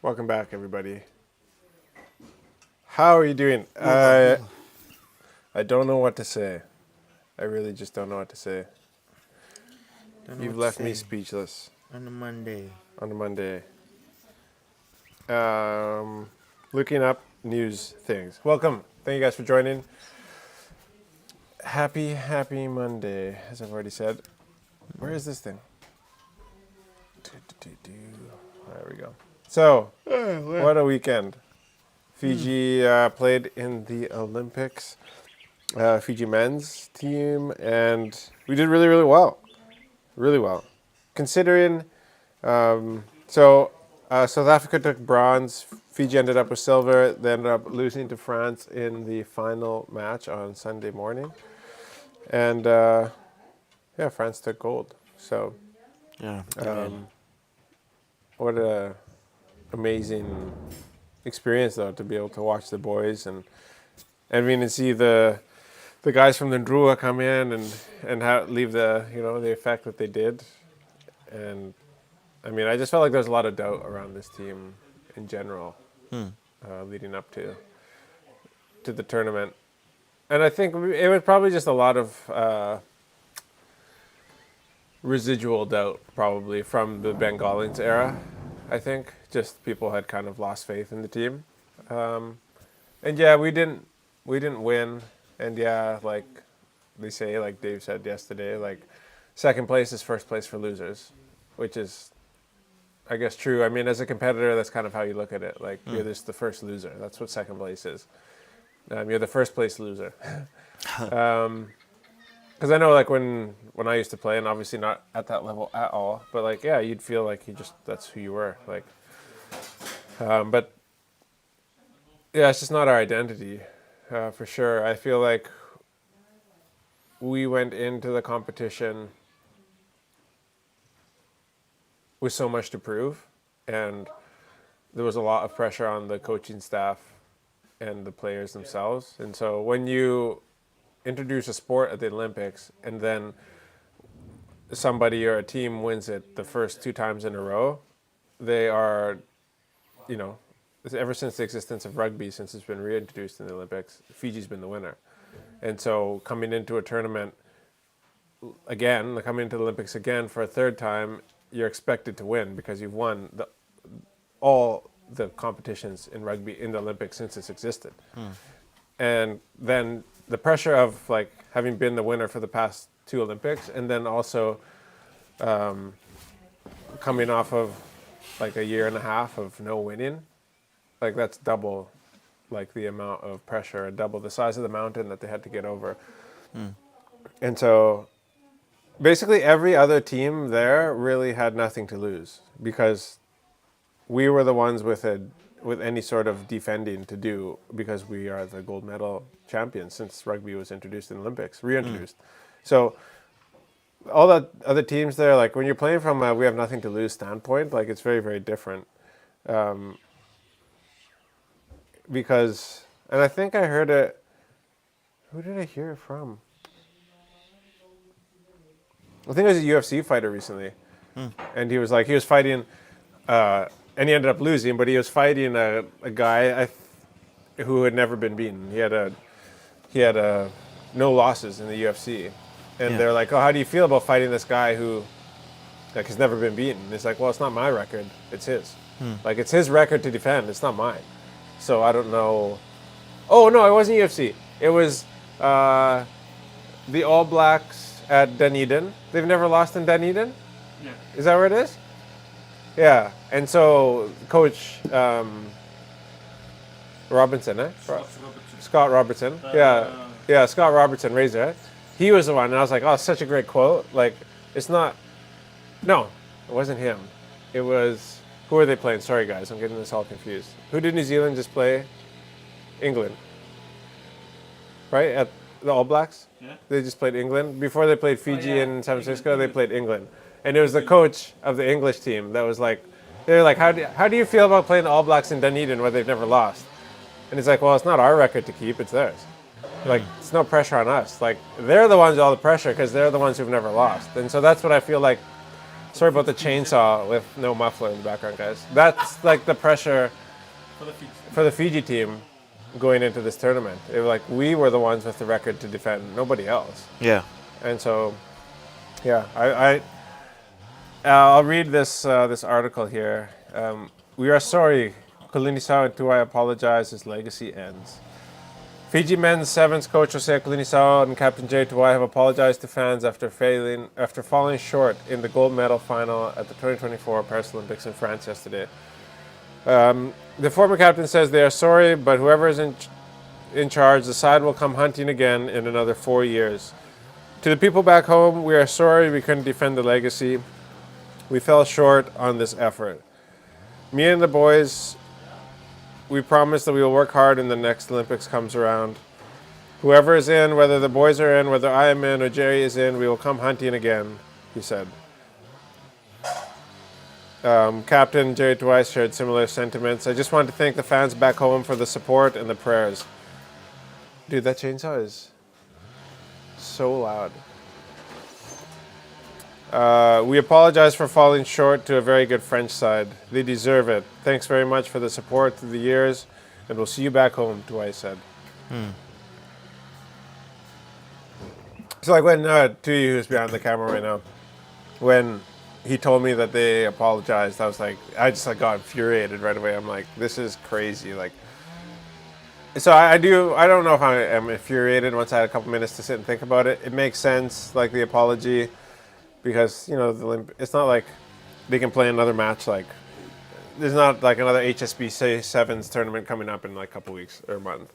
Welcome back, everybody. How are you doing? I don't know what to say. I really just don't know what to say. You've left me speechless. On a Monday. On a Monday. Looking up news things. Welcome. Thank you guys for joining. Happy Monday, as I've already said. Where is this thing? There we go. So, what a weekend. Fiji played in the Olympics. Fiji men's team, and we did really, really well. Really well. Considering, South Africa took bronze. Fiji ended up with silver. They ended up losing to France in the final match on Sunday morning. And, France took gold. So, what a amazing experience, though, to be able to watch the boys and see the guys from the Ndrua come in and leave the effect that they did. And I just felt like there was a lot of doubt around this team in general leading up to the tournament. And I think it was probably just a lot of residual doubt, probably from the Bengalins era. I think just people had kind of lost faith in the team, and we didn't win. And like they say, like Dave said yesterday, like second place is first place for losers, which is, I guess, true. As a competitor, that's kind of how you look at it. Like you're just the first loser. That's what second place is. You're the first place loser. Because I know, like, when I used to play, and obviously not at that level at all, but, like, yeah, you'd feel like that's who you were. Like, but, yeah, it's just not our identity, for sure. I feel like we went into the competition with so much to prove, and there was a lot of pressure on the coaching staff and the players themselves. And so when you introduce a sport at the Olympics and then somebody or a team wins it the first 2 times in a row, they are, ever since the existence of rugby, since it's been reintroduced in the Olympics, Fiji's been the winner. And so coming into a tournament again, coming into the Olympics again for a third time, you're expected to win because you've won all the competitions in rugby in the Olympics since it's existed. And then the pressure of, like, having been the winner for the past 2 Olympics, and then also coming off of, like, a year and a half of no winning, like, that's double, like, the amount of pressure, and double the size of the mountain that they had to get over. And so basically every other team there really had nothing to lose because we were the ones with any sort of defending to do, because we are the gold medal champions since rugby was introduced in the Olympics, reintroduced. So all the other teams there, like when you're playing from a we have nothing to lose standpoint, like it's very, very different. Because, and I think I heard it, who did I hear it from? I think it was a UFC fighter recently. And he was fighting, and he ended up losing, but he was fighting a guy who had never been beaten. He had no losses in the UFC, and they're like, "Oh, how do you feel about fighting this guy who, like, has never been beaten?" And it's like, "Well, it's not my record; it's his. Like, it's his record to defend. It's not mine. So I don't know." Oh no, it wasn't UFC. It was the All Blacks at Dunedin. They've never lost in Dunedin. Yeah. Is that where it is? Yeah, and so Coach Robinson, Scott Robertson. Scott Robertson, Razor. He was the one, and I was like, oh, such a great quote. Like, it's not. No, it wasn't him. It was, who are they playing? Sorry, guys, I'm getting this all confused. Who did New Zealand just play? England. Right, at the All Blacks? Yeah. They just played England. Before they played Fiji and San Francisco, they played England. And it was the coach of the English team that was like, they were like, how do you feel about playing the All Blacks in Dunedin where they've never lost? And he's like, well, it's not our record to keep, it's theirs. Like, it's no pressure on us. Like, they're the ones with all the pressure because they're the ones who've never lost. And so that's what I feel like Sorry about the chainsaw with no muffler in the background, guys. That's like the pressure for the Fiji team going into this tournament. It was like we were the ones with the record to defend, nobody else. Yeah. And so, yeah, I'll read this this article here. We are sorry. Kulinisao and Tuai apologize. His legacy ends. Fiji men's sevens coach Jose Kulinisao and Captain Jay Tuai have apologized to fans after falling short in the gold medal final at the 2024 Paris Olympics in France yesterday. The former captain says they are sorry, but whoever is in charge, the side will come hunting again in another 4 years. To the people back home, we are sorry we couldn't defend the legacy. We fell short on this effort. Me and the boys, we promise that we will work hard when the next Olympics comes around. Whoever is in, whether the boys are in, whether I am in or Jerry is in, we will come hunting again, he said. Captain Jerry Twice shared similar sentiments. I just want to thank the fans back home for the support and the prayers. Dude, that chainsaw is so loud. We apologize for falling short to a very good French side. They deserve it. Thanks very much for the support through the years, and we'll see you back home, Twice said. So like when Tui, who's behind the camera right now, when he told me that they apologized, I just got infuriated right away. I'm like, this is crazy. Like, so I don't know if I am infuriated once I had a couple minutes to sit and think about it. It makes sense, like the apology, because, you know, it's not like they can play another match. Like, there's not like another HSBC Sevens tournament coming up in like a couple weeks or a month.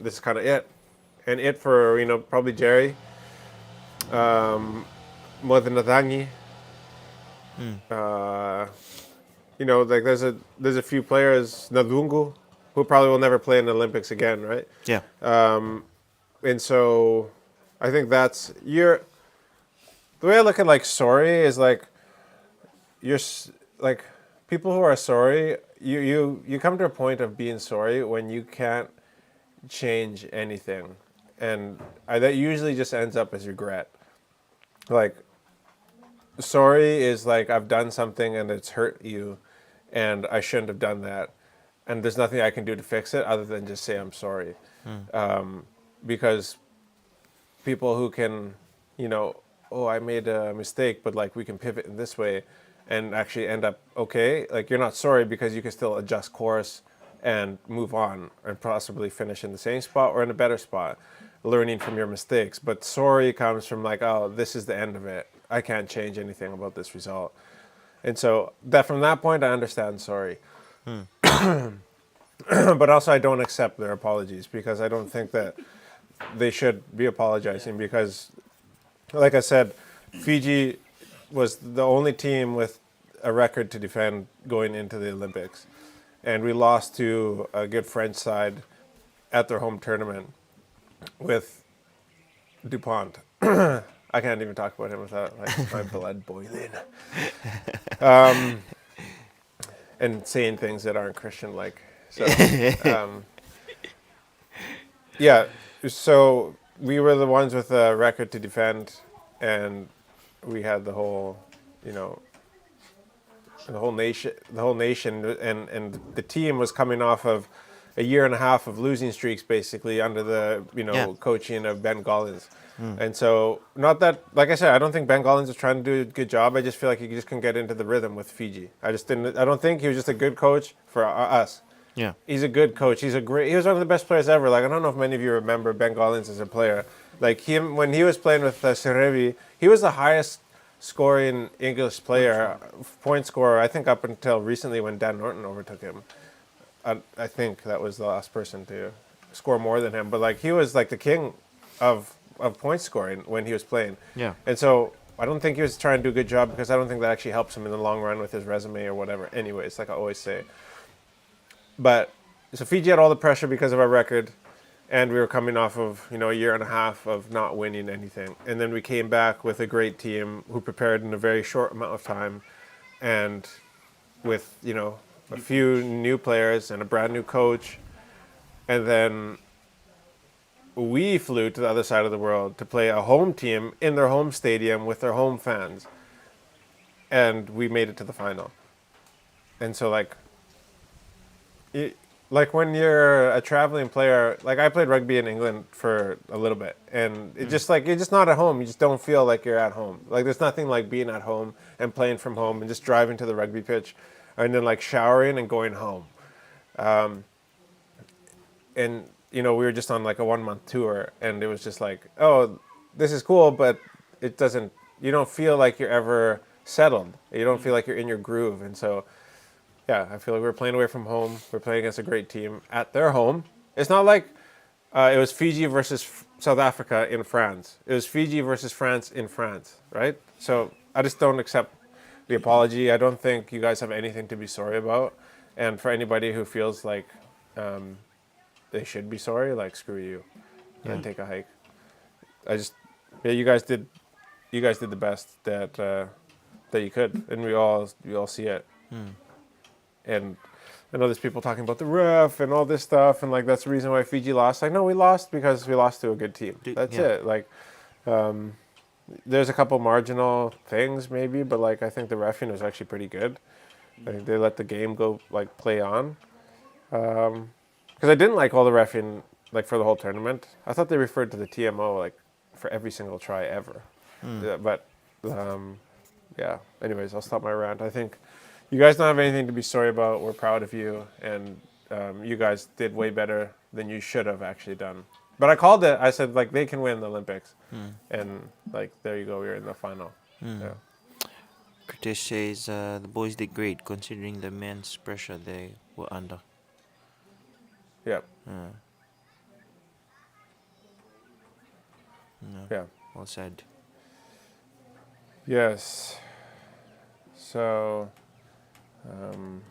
This is kind of it. And it for, you know, probably Jerry, Modinatangi. You know, like there's a few players, Nadungu, who probably will never play in the Olympics again, right? Yeah. And so I think that's the way I look at like sorry is like you're like people who are sorry, you come to a point of being sorry when you can't change anything, and that usually just ends up as regret. Like, sorry is like I've done something and it's hurt you, and I shouldn't have done that, and there's nothing I can do to fix it other than just say I'm sorry. Because people who can, you know, oh, I made a mistake, but like we can pivot in this way and actually end up okay. Like, you're not sorry because you can still adjust course and move on and possibly finish in the same spot or in a better spot, learning from your mistakes. But sorry comes from like, oh, this is the end of it. I can't change anything about this result. And so that from that point, I understand sorry. But also I don't accept their apologies because I don't think that they should be apologizing because, like I said, Fiji was the only team with a record to defend going into the Olympics. And we lost to a good French side at their home tournament with DuPont. I can't even talk about him without like my blood boiling. And saying things that aren't Christian-like. So, yeah, so we were the ones with a record to defend, and we had the whole, you know, the whole nation, and the team was coming off of a year and a half of losing streaks, basically under the coaching of Ben Gollins. And so, not that, like I said, I don't think Ben Gollins is trying to do a good job. I just feel like he just couldn't get into the rhythm with Fiji. I don't think he was just a good coach for us. Yeah. He's a good coach. He was one of the best players ever. Like, I don't know if many of you remember Ben Gollins as a player. Like, when he was playing with Serevi, he was the highest scoring English player, point scorer, I think up until recently when Dan Norton overtook him. I think that was the last person to score more than him. But like, he was like the king of point scoring when he was playing. Yeah. And so I don't think he was trying to do a good job because I don't think that actually helps him in the long run with his resume or whatever. Anyways, like I always say. But so Fiji had all the pressure because of our record, and we were coming off of, you know, a year and a half of not winning anything. And then we came back with a great team who prepared in a very short amount of time, and with, you know, a few new players and a brand new coach. And then we flew to the other side of the world to play a home team in their home stadium with their home fans. and we made it to the final. And so like when you're a traveling player, like I played rugby in England for a little bit, and it just like you're just not at home. You just don't feel like you're at home. Like there's nothing like being at home and playing from home and just driving to the rugby pitch, and then like showering and going home. And we were just on like a 1 month tour, and it was just like, oh, this is cool, but it doesn't. You don't feel like you're ever settled. You don't feel like you're in your groove, and so. Yeah, I feel like we're playing away from home. We're playing against a great team at their home. It's not like it was Fiji versus South Africa in France. It was Fiji versus France in France, right? So I just don't accept the apology. I don't think you guys have anything to be sorry about. And for anybody who feels like they should be sorry, like screw you, and take a hike. You guys did the best that you could, and we all see it. And I know there's people talking about the ref and all this stuff, and like that's the reason why Fiji lost. Like, no, we lost because we lost to a good team. That's it. Like, there's a couple marginal things maybe, but like I think the reffing was actually pretty good. I think they let the game go like play on. Because I didn't like all the reffing like for the whole tournament. I thought they referred to the TMO like for every single try ever. Yeah, but yeah. Anyways, I'll stop my rant. I think. You guys don't have anything to be sorry about. We're proud of you, and you guys did way better than you should have actually done. But I called it. I said, like, they can win the Olympics. And, like, there you go. We were in the final. Yeah. Kritish says the boys did great considering the immense pressure they were under. Yep. No. Yeah. Well said. Yes. So... You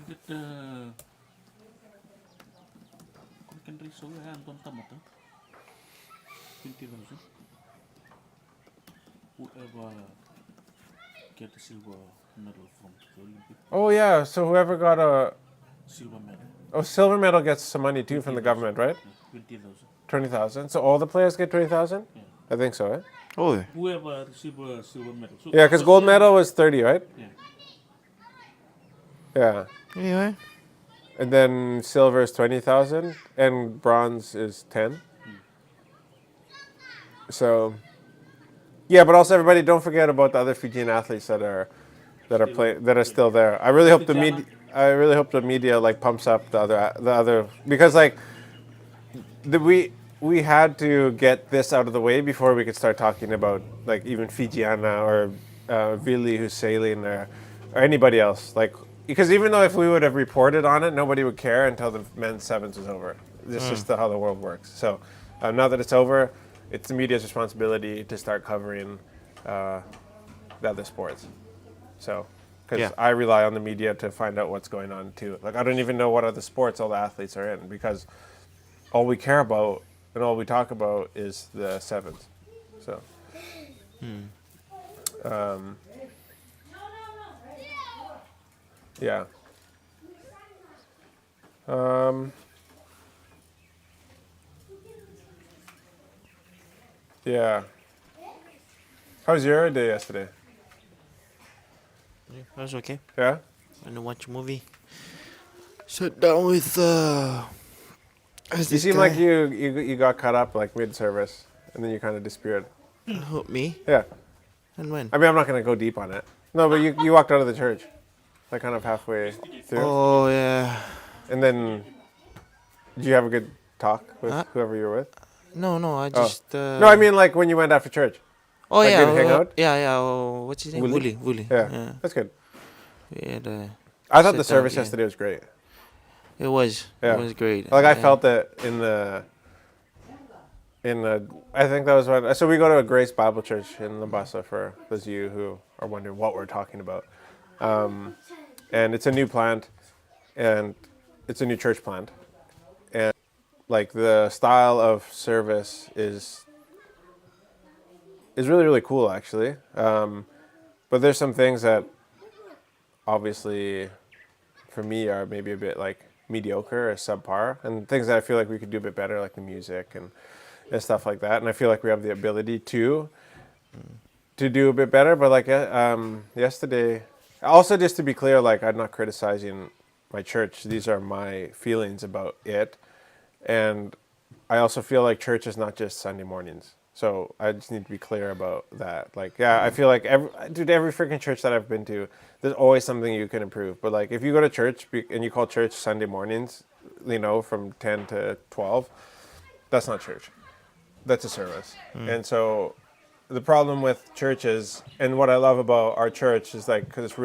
get country so Anton Tamata 20,000. Whoever get a silver medal from the Olympic. Oh, yeah. So whoever got a... Silver medal. Oh, silver medal gets some money, too, from the government, right? 20,000. 20,000. So all the players get 20,000? Yeah. I think so, eh? Oh, Whoever receive a silver medal. So Yeah, because gold medal was 30, right? Yeah. Yeah. anyway. And then silver is 20,000, and bronze is 10. So, yeah, but also everybody, don't forget about the other Fijian athletes that are still there. I really hope the media like pumps up the other because like we had to get this out of the way before we could start talking about like even Fijiana or Vili who's sailing or anybody else like. Because even though if we would have reported on it, nobody would care until the men's sevens was over. This is just how the world works. So now that it's over, it's the media's responsibility to start covering the other sports. So, because I rely on the media to find out what's going on too. Like I don't even know what other sports all the athletes are in because all we care about and all we talk about is the sevens. So. Yeah. Yeah. How was your day yesterday? Yeah, that was okay. Yeah? Went to watch a movie. Sat down with You seem like you got caught up like mid-service and then you kind of disappeared. me. Yeah. And when? I mean, I'm not going to go deep on it. No, but you walked out of the church. Like kind of halfway through. Oh yeah. And then, did you have a good talk with whoever you were with? No, I just. No, I mean like when you went after church. Oh like yeah. good hangout? Yeah. What's his name? Wooly. Yeah, that's good. We had, I thought the sit down, service yeah. yesterday was great. It was. Yeah. It was great. Like I felt it in the. I think that was when. So we go to a Grace Bible Church in Labasa for those of you who are wondering what we're talking about. And it's a new plant, and it's a new church plant, and like the style of service is really really cool actually. But there's some things that obviously for me are maybe a bit like mediocre or subpar, and things that I feel like we could do a bit better, like the music and and stuff like that. And I feel like we have the ability to do a bit better. But like yesterday, also just to be clear, like I'm not criticizing my church. These are my feelings about it. And I also feel like church is not just Sunday mornings. So I just need to be clear about that. Like, yeah, I feel like every freaking church that I've been to, there's always something you can improve. But like, if you go to church and you call church Sunday mornings, from 10 to 12, that's not church. That's a service. And so the problem with churches, and what I love about our church is like, because it's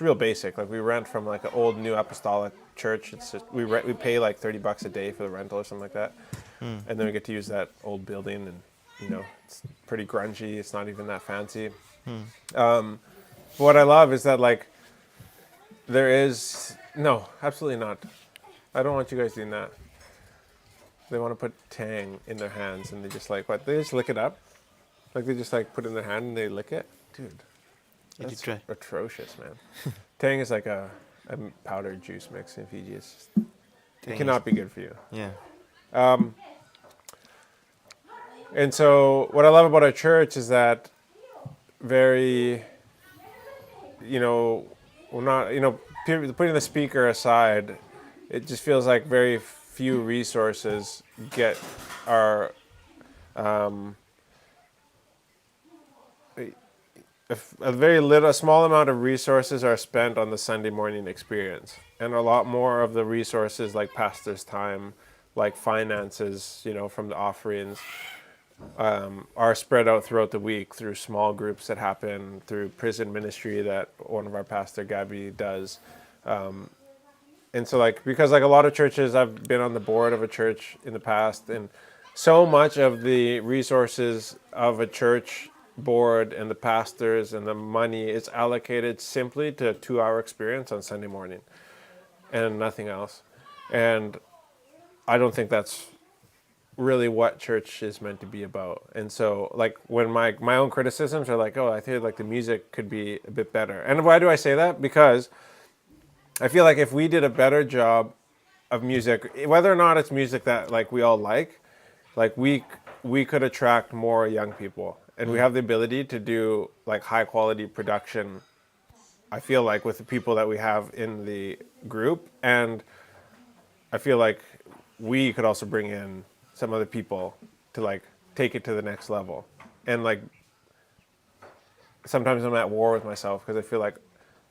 real basic. Like we rent from like an old New Apostolic church. It's just, we pay like $30 a day for the rental or something like that. And then we get to use that old building, and it's pretty grungy. It's not even that fancy. What I love is that like there is no, absolutely not. I don't want you guys doing that. They want to put Tang in their hands, and they just like what? They just lick it up, like they just like put it in their hand and they lick it, dude. Did you That's try? atrocious, man. Tang is like a powdered juice mix in Fiji. It's just, Tang it cannot be good for you. Yeah. And so what I love about our church is that very, we're not, putting the speaker aside, it just feels like very few resources get our, a small amount of resources are spent on the Sunday morning experience. And a lot more of the resources like pastor's time, like finances, from the offerings, are spread out throughout the week through small groups that happen, through prison ministry that one of our pastor Gabby does. And so because a lot of churches, I've been on the board of a church in the past, and so much of the resources of a church board and the pastors and the money is allocated simply to a 2-hour experience on Sunday morning and nothing else. And I don't think that's really what church is meant to be about. And so like when my own criticisms are like, oh, I feel like the music could be a bit better. And why do I say that? Because I feel like if we did a better job of music, whether or not it's music that like we all like we could attract more young people, and we have the ability to do like high quality production, I feel like, with the people that we have in the group. And I feel like we could also bring in some other people to like take it to the next level. And like sometimes I'm at war with myself because I feel like,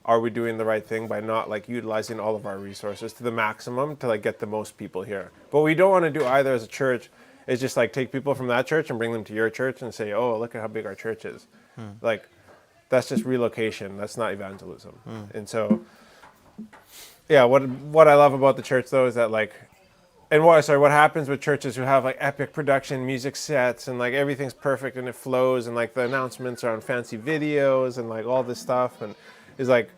are we doing the right thing by not like utilizing all of our resources to the maximum to like get the most people here? But what we don't want to do either as a church is just like take people from that church and bring them to your church and say, oh, look at how big our church is. Like that's just relocation. That's not evangelism. And so, yeah, what I love about the church though is that like, and what happens with churches who have like epic production music sets and like everything's perfect and it flows and like the announcements are on fancy videos and like all this stuff, and is like,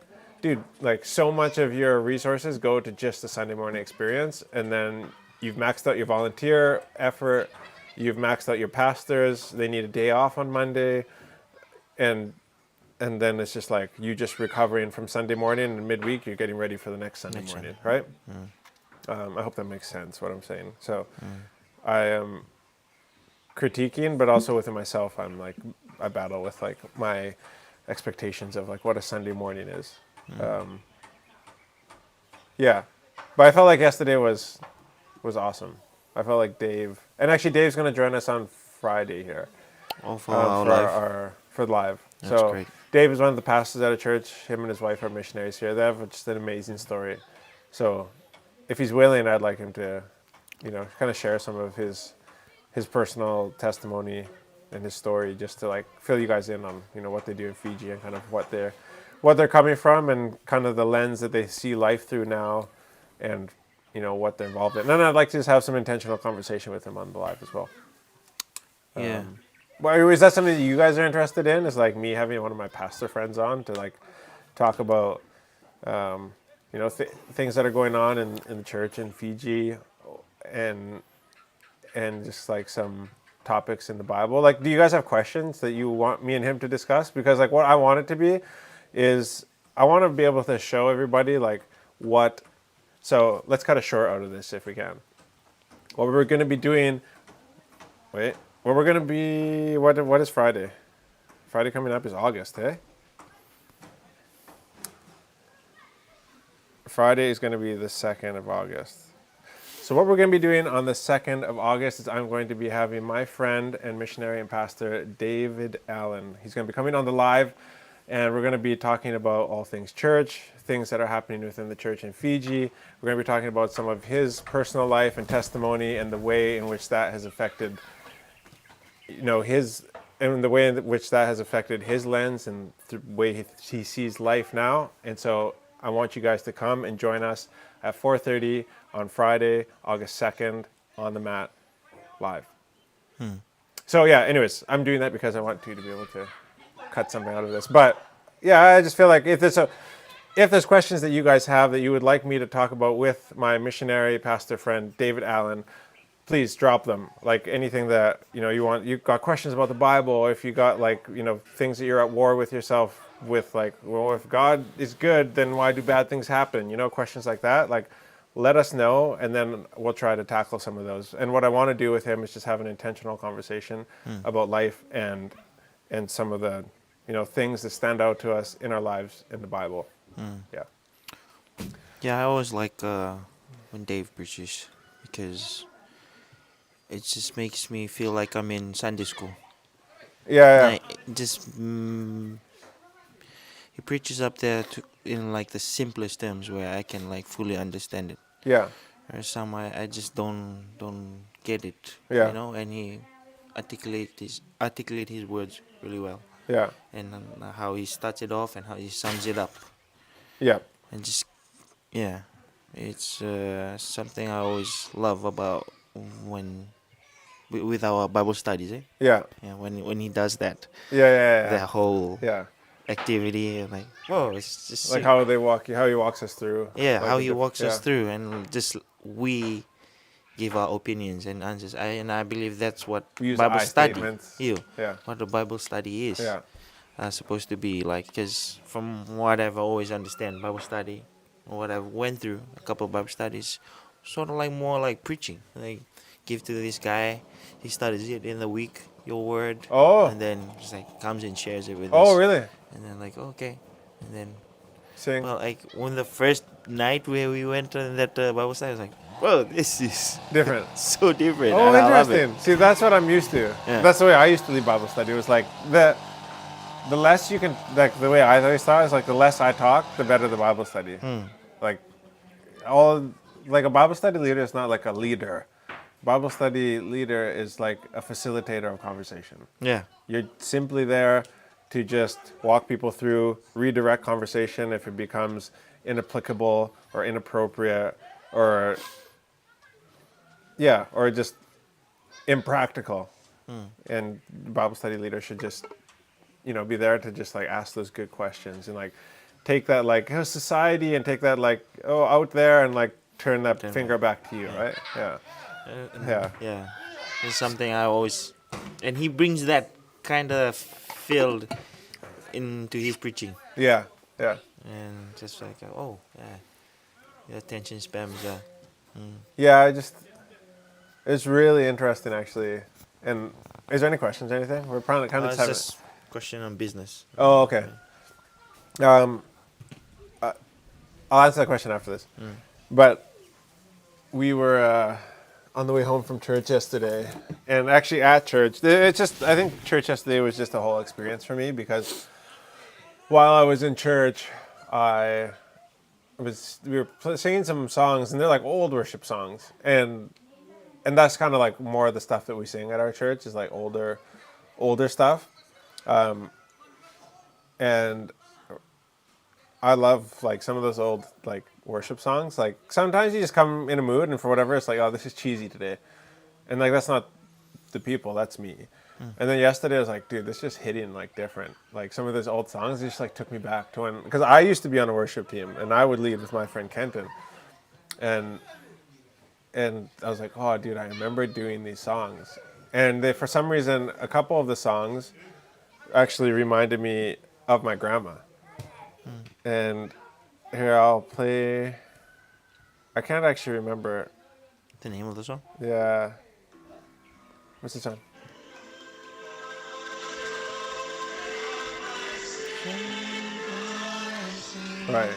dude, like so much of your resources go to just the Sunday morning experience, and then you've maxed out your volunteer effort, you've maxed out your pastors, they need a day off on Monday, and then it's just like you just recovering from Sunday morning, and midweek you're getting ready for the next Sunday morning, right? I hope that makes sense what I'm saying. So I am critiquing, but also within myself I'm like, I battle with like my expectations of like what a Sunday morning is. Yeah, but I felt like yesterday was awesome. I felt like Dave, and actually Dave's going to join us on Friday here. Oh, for our live. For live. That's So great. Dave is one of the pastors at a church. Him and his wife are missionaries here. They have just an amazing story. So if he's willing, I'd like him to, kind of share some of his personal testimony and his story, just to like fill you guys in on what they do in Fiji and kind of what they're coming from and kind of the lens that they see life through now, and what they're involved in. And then I'd like to just have some intentional conversation with him on the live as well. Yeah. Well, is that something that you guys are interested in? Is like me having one of my pastor friends on to like talk about things that are going on in the church in Fiji, and just like some topics in the Bible. Like, do you guys have questions that you want me and him to discuss? Because like what I want it to be is I want to be able to show everybody like what. So let's cut a short out of this if we can. What we're going to be doing Wait. Well, we're gonna be. What is Friday? Friday coming up is August, eh? Friday is gonna be the 2nd of August. So what we're going to be doing on the 2nd of August is I'm going to be having my friend and missionary and pastor David Allen. He's going to be coming on the live, and we're going to be talking about all things church, things that are happening within the church in Fiji. We're going to be talking about some of his personal life and testimony and the way in which that has affected, his and the way in which that has affected his lens and the way he sees life now. And so I want you guys to come and join us at 4:30 on Friday, August 2nd, on the mat, live. So yeah, anyways, I'm doing that because I want you to be able to cut something out of this. But yeah, I just feel like if there's questions that you guys have that you would like me to talk about with my missionary pastor friend David Allen, please drop them. Like anything that you've got questions about the Bible, or if you got things that you're at war with yourself with, like, well, if God is good, then why do bad things happen? Questions like that. Like, let us know, and then we'll try to tackle some of those. And what I want to do with him is just have an intentional conversation about life and some of the things that stand out to us in our lives in the Bible. Yeah. Yeah, I always like when Dave preaches because it just makes me feel like I'm in Sunday school. Yeah. Like, he preaches up there in like the simplest terms where I can like fully understand it. Yeah. There's some I just don't get it. Yeah. And he articulate his words really well. Yeah. And how he starts it off and how he sums it up. Yeah. And just it's something I always love about when with our Bible studies, eh? Yeah. Yeah, when he does that, Yeah. the whole Yeah. activity, like, whoa, it's just Like sick. how he walks us through. Yeah, like how the he diff- walks us yeah. through, and just we give our opinions and answers. I believe that's what We use Bible I study, statements. you, Yeah. what the Bible study is Yeah. supposed to be like. Because from what I've always understand, Bible study, or what I've went through, a couple of Bible studies, sort of like more like preaching. Like, give to this guy, he studies it in the week, your word, Oh. and then just like comes and shares it with us. Oh, really? And then like, okay, and then Sing. well, like when the first night where we went on that Bible study, I was like, whoa, this is Different. so different. Oh, and I love it. interesting. See, that's what I'm used to. Yeah. That's the way I used to lead Bible study. It was like the less you can, like the way I always thought is like the less I talk, the better the Bible study. Like a Bible study leader is not like a leader. Bible study leader is like a facilitator of conversation. Yeah. You're simply there to just walk people through, redirect conversation if it becomes inapplicable or inappropriate or just impractical. And Bible study leaders should just, be there to just like ask those good questions and like take that like society and take that like out there and like turn that finger back to you, right? Yeah. Yeah. Yeah. It's something I always, and he brings that kind of field into his preaching, Yeah. Yeah. and just like, oh, yeah, your attention spans. Yeah, it's really interesting actually. And is there any questions or anything? We're probably kind of It's just question on business. Oh, okay. I'll answer that question after this. But we were on the way home from church yesterday, and actually at church, I think church yesterday was just a whole experience for me because while I was in church, we were singing some songs, and they're like old worship songs, and that's kind of like more of the stuff that we sing at our church is like older stuff, and I love like some of those old like worship songs. Like sometimes you just come in a mood, and for whatever, it's like, oh, this is cheesy today, and like that's not the people, that's me. And then yesterday I was like, dude, this just hitting like different. Like some of those old songs just like took me back to when, because I used to be on a worship team and I would lead with my friend Kenton, and I was like, oh, dude, I remember doing these songs, and they, for some reason, a couple of the songs actually reminded me of my grandma. And here I'll play. I can't actually remember. The name of the song? Yeah. What's the song? Right.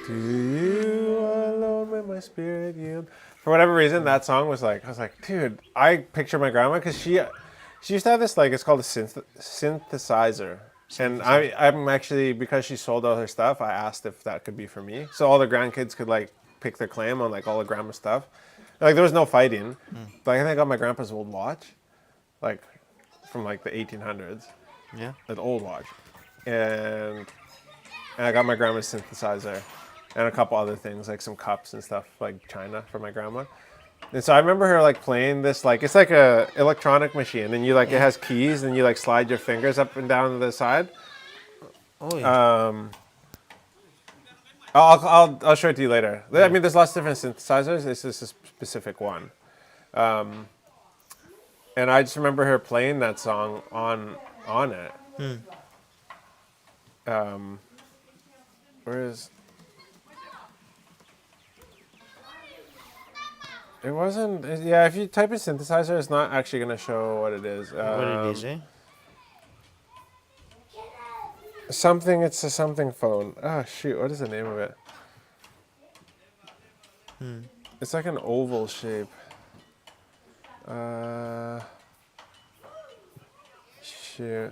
Do you alone when my spirit yield? For whatever reason, that song was like, I was like, dude, I picture my grandma because she used to have this, like, it's called a synthesizer. And I'm actually, because she sold all her stuff, I asked if that could be for me. So all the grandkids could, like, pick their claim on, like, all the grandma stuff. Like, there was no fighting. Like, I think I got my grandpa's old watch, like, from, like, the 1800s. Yeah. An old watch. And I got my grandma's synthesizer and a couple other things, like some cups and stuff, like china for my grandma. And so I remember her like playing this, like it's like a electronic machine, and you like it has keys, and you like slide your fingers up and down to the side. Oh yeah. I'll show it to you later. I mean, there's lots of different synthesizers. This is a specific one, and I just remember her playing that song on it. Where is? It wasn't. Yeah, if you type in synthesizer, it's not actually going to show what it is. What it is, eh? Something. It's a something phone. Oh shoot! What is the name of it? It's like an oval shape. Shoot.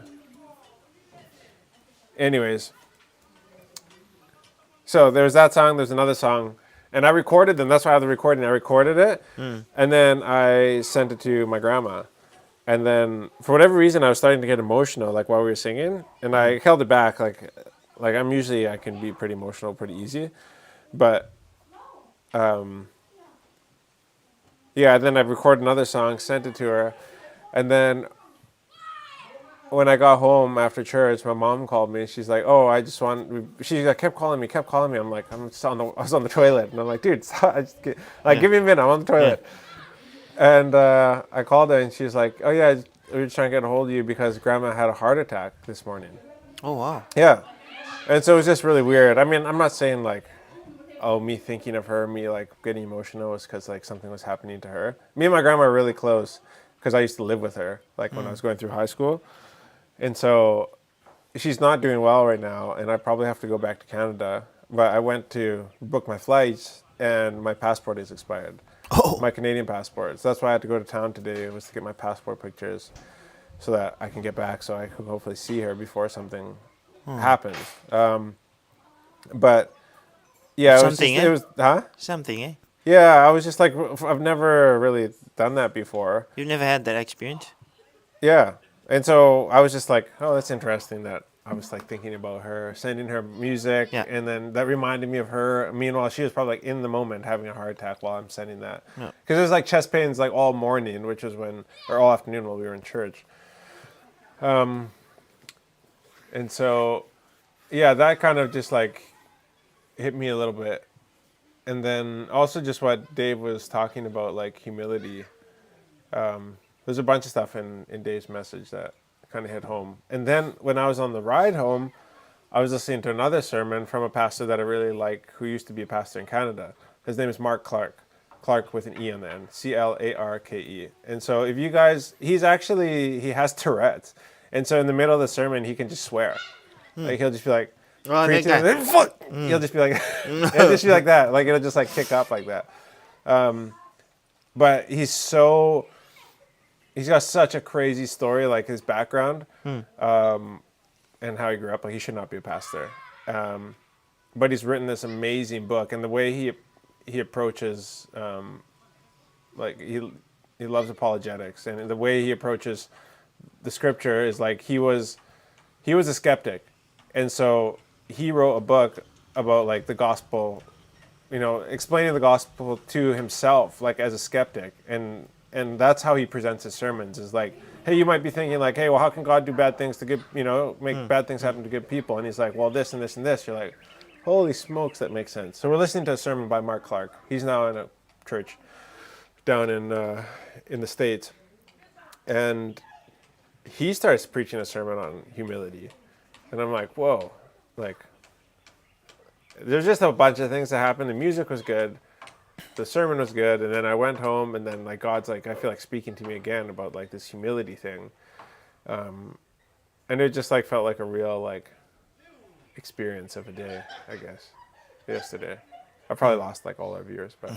Anyways. So there's that song, there's another song, and I recorded them. That's why I have the recording. I recorded it, and then I sent it to my grandma. And then, for whatever reason, I was starting to get emotional, like, while we were singing, and I held it back. Like I'm usually, I can be pretty emotional pretty easy. But, yeah, then I recorded another song, sent it to her, and then when I got home after church, my mom called me. She's like, "Oh, I just want." She kept calling me. I'm like, I was on the toilet, and I'm like, "Dude, stop. Give me a minute. I'm on the toilet." Yeah. And I called her, and she's like, "Oh yeah, we were trying to get a hold of you because Grandma had a heart attack this morning." Oh wow. Yeah, and so it was just really weird. I mean, I'm not saying like, oh, me thinking of her, me like getting emotional was because like something was happening to her. Me and my grandma are really close because I used to live with her, like when I was going through high school. And so she's not doing well right now, and I probably have to go back to Canada. But I went to book my flights, and my passport is expired. Oh. My Canadian passport. So that's why I had to go to town today, was to get my passport pictures so that I can get back so I can hopefully see her before something happens. But, yeah, it was, huh? Something, eh? Yeah, I was just like, I've never really done that before. You've never had that experience? Yeah. And so I was just like, oh, that's interesting that I was like thinking about her, sending her music. Yeah. And then that reminded me of her. Meanwhile, she was probably like in the moment having a heart attack while I'm sending that. Yeah. Because it was like chest pains like all morning, which was or all afternoon while we were in church. And so, yeah, that kind of just like hit me a little bit. And then also just what Dave was talking about, like humility. There's a bunch of stuff in Dave's message that kind of hit home. And then when I was on the ride home, I was listening to another sermon from a pastor that I really like, who used to be a pastor in Canada. His name is Mark Clark. Clark with an E on the end. Clarke. And so if you guys, he has Tourette's. And so in the middle of the sermon, he can just swear. Like he'll just be like, preaching, and then, fuck! He'll just be like, it'll just be like that. Like it'll just like kick up like that. But he's got such a crazy story, like his background, and how he grew up. Like he should not be a pastor, but he's written this amazing book, and the way he approaches, like he loves apologetics, and the way he approaches the scripture is like he was a skeptic, and so he wrote a book about like the gospel, explaining the gospel to himself, like as a skeptic, and that's how he presents his sermons, is like, hey, you might be thinking like, hey, well, how can God do bad things to good, make bad things happen to good people? And he's like, well, this and this and this. You're like, holy smokes, that makes sense. So we're listening to a sermon by Mark Clark. He's now in a church down in the States. And he starts preaching a sermon on humility. And I'm like, whoa, like, there's just a bunch of things that happened. The music was good. the sermon was good, and then I went home, and then like God's like, I feel like speaking to me again about like this humility thing, and it just like felt like a real like experience of a day, I guess, yesterday. I probably lost like all our viewers, but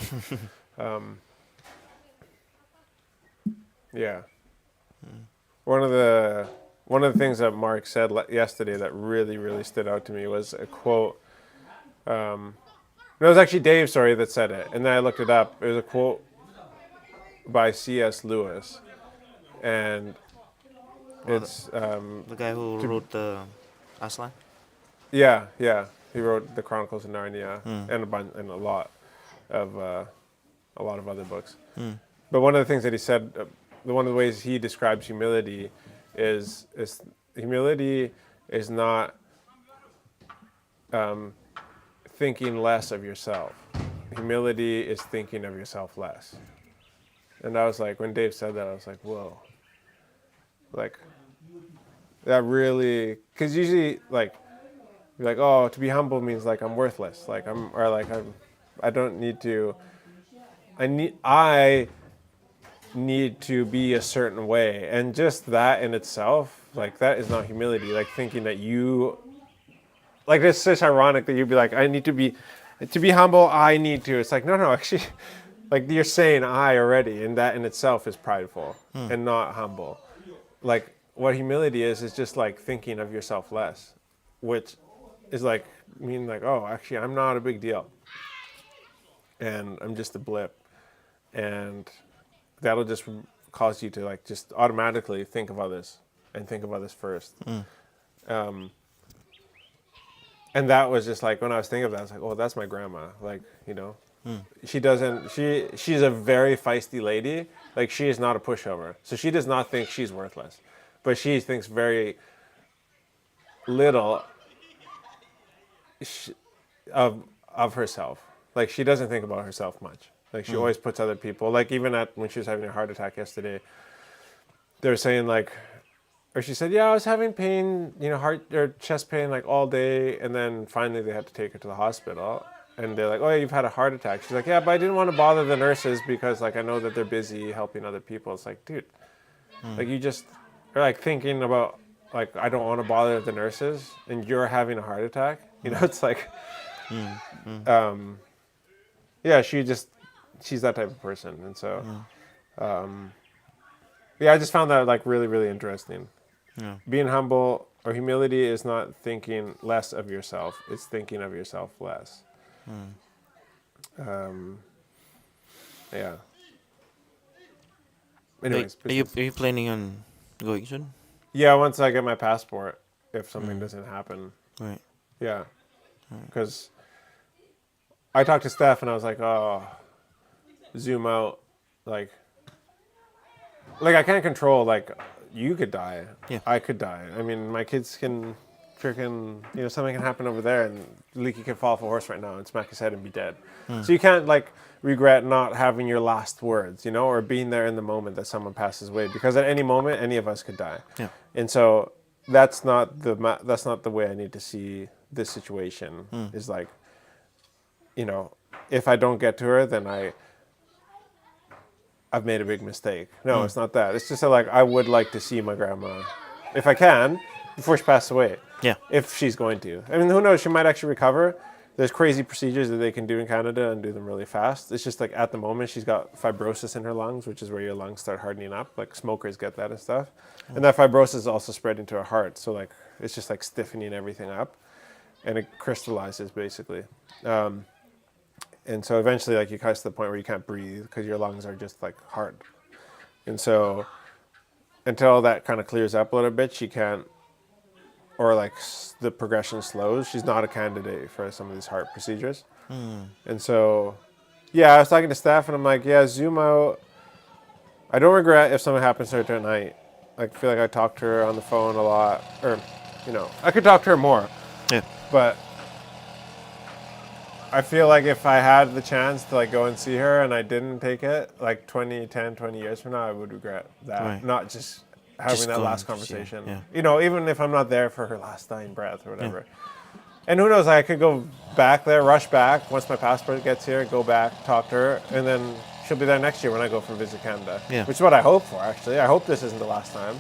yeah. One of the things that Mark said yesterday that really stood out to me was a quote. It was actually Dave, sorry, that said it, and then I looked it up. It was a quote by C.S. Lewis, and it's The guy who wrote the Aslan. yeah. He wrote the Chronicles of Narnia and a lot of other books. But one of the things that he said, one of the ways he describes humility is humility is not thinking less of yourself. Humility is thinking of yourself less. And I was like, when Dave said that, I was like, whoa. Like, that really, because usually, like, you're like, oh, to be humble means like I'm worthless. Like I don't need to, I need to be a certain way. And just that in itself, like that is not humility. Like thinking that you, like it's just ironic that you'd be like, I need to be humble, I need to. It's like, no, actually, like you're saying I already, and that in itself is prideful and not humble. Like what humility is just like thinking of yourself less, which is like, like, oh, actually, I'm not a big deal. And I'm just a blip. And that'll just cause you to like just automatically think of others and think of others first. And that was just like, when I was thinking of that, I was like, oh, that's my grandma. Like, she's a very feisty lady. Like she is not a pushover. So she does not think she's worthless, but she thinks very little of herself. Like she doesn't think about herself much. Like she always puts other people, like even when she was having a heart attack yesterday, they were saying like, or she said, yeah, I was having pain, heart or chest pain like all day, and then finally they had to take her to the hospital, and they're like, oh yeah, you've had a heart attack. She's like, yeah, but I didn't want to bother the nurses because like I know that they're busy helping other people. It's like, dude, like you just are like thinking about like, I don't want to bother the nurses, and you're having a heart attack. It's like, yeah, she's that type of person. And so, yeah, I just found that like really interesting. Yeah. Being humble or humility is not thinking less of yourself. It's thinking of yourself less. Yeah. Anyways. Are you planning on going soon? Yeah, once I get my passport, if something doesn't happen. Right. Yeah. Because I talked to Steph and I was like, oh, zoom out. Like I can't control, like, you could die. Yeah. I could die. I mean, my kids can freaking, something can happen over there and Leaky could fall off a horse right now and smack his head and be dead. So you can't, like, regret not having your last words, or being there in the moment that someone passes away, because at any moment, any of us could die. Yeah. And so that's not the way I need to see this situation. Is like, if I don't get to her, then I've made a big mistake. No, it's not that. It's just that, like, I would like to see my grandma, if I can, before she passes away. Yeah. If she's going to. I mean, who knows? She might actually recover. There's crazy procedures that they can do in Canada and do them really fast. It's just like at the moment she's got fibrosis in her lungs, which is where your lungs start hardening up. Like smokers get that and stuff. And that fibrosis is also spreading to her heart. So like it's just like stiffening everything up, and it crystallizes basically. And so eventually, like, you cut to the point where you can't breathe because your lungs are just like hard. And so until that kind of clears up a little bit, she can't, or like the progression slows, she's not a candidate for some of these heart procedures. And so, yeah, I was talking to Steph and I'm like, yeah, zoom out. I don't regret if something happens to her tonight. Like, I feel like I talked to her on the phone a lot, or, I could talk to her more. Yeah. But I feel like if I had the chance to like go and see her and I didn't take it, like 20 years from now, I would regret that. Right. Not just having that last going to see her, conversation. yeah. Even if I'm not there for her last dying breath or whatever. And who knows? I could go back there, rush back once my passport gets here, go back, talk to her, and then she'll be there next year when I go for Visit Canada. Yeah. Which is what I hope for, actually. I hope this isn't the last time.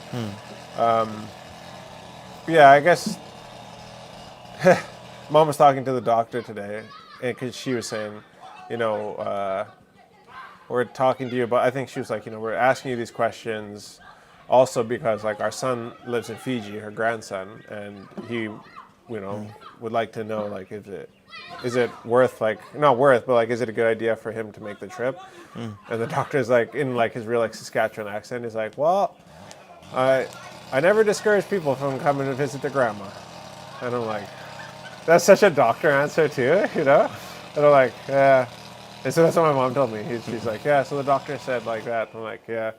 Yeah, I guess Mom was talking to the doctor today, because she was saying, we're talking to you about, I think she was like, we're asking you these questions also because like our son lives in Fiji, her grandson, and he, would like to know like, is it worth like, not worth, but like, is it a good idea for him to make the trip? And the doctor's like, in like his real like Saskatchewan accent, he's like, well, I never discourage people from coming to visit their grandma. And I'm like, that's such a doctor answer too, And I'm like, yeah. And so that's what my mom told me. She's like, yeah, so the doctor said like that. I'm like, yeah.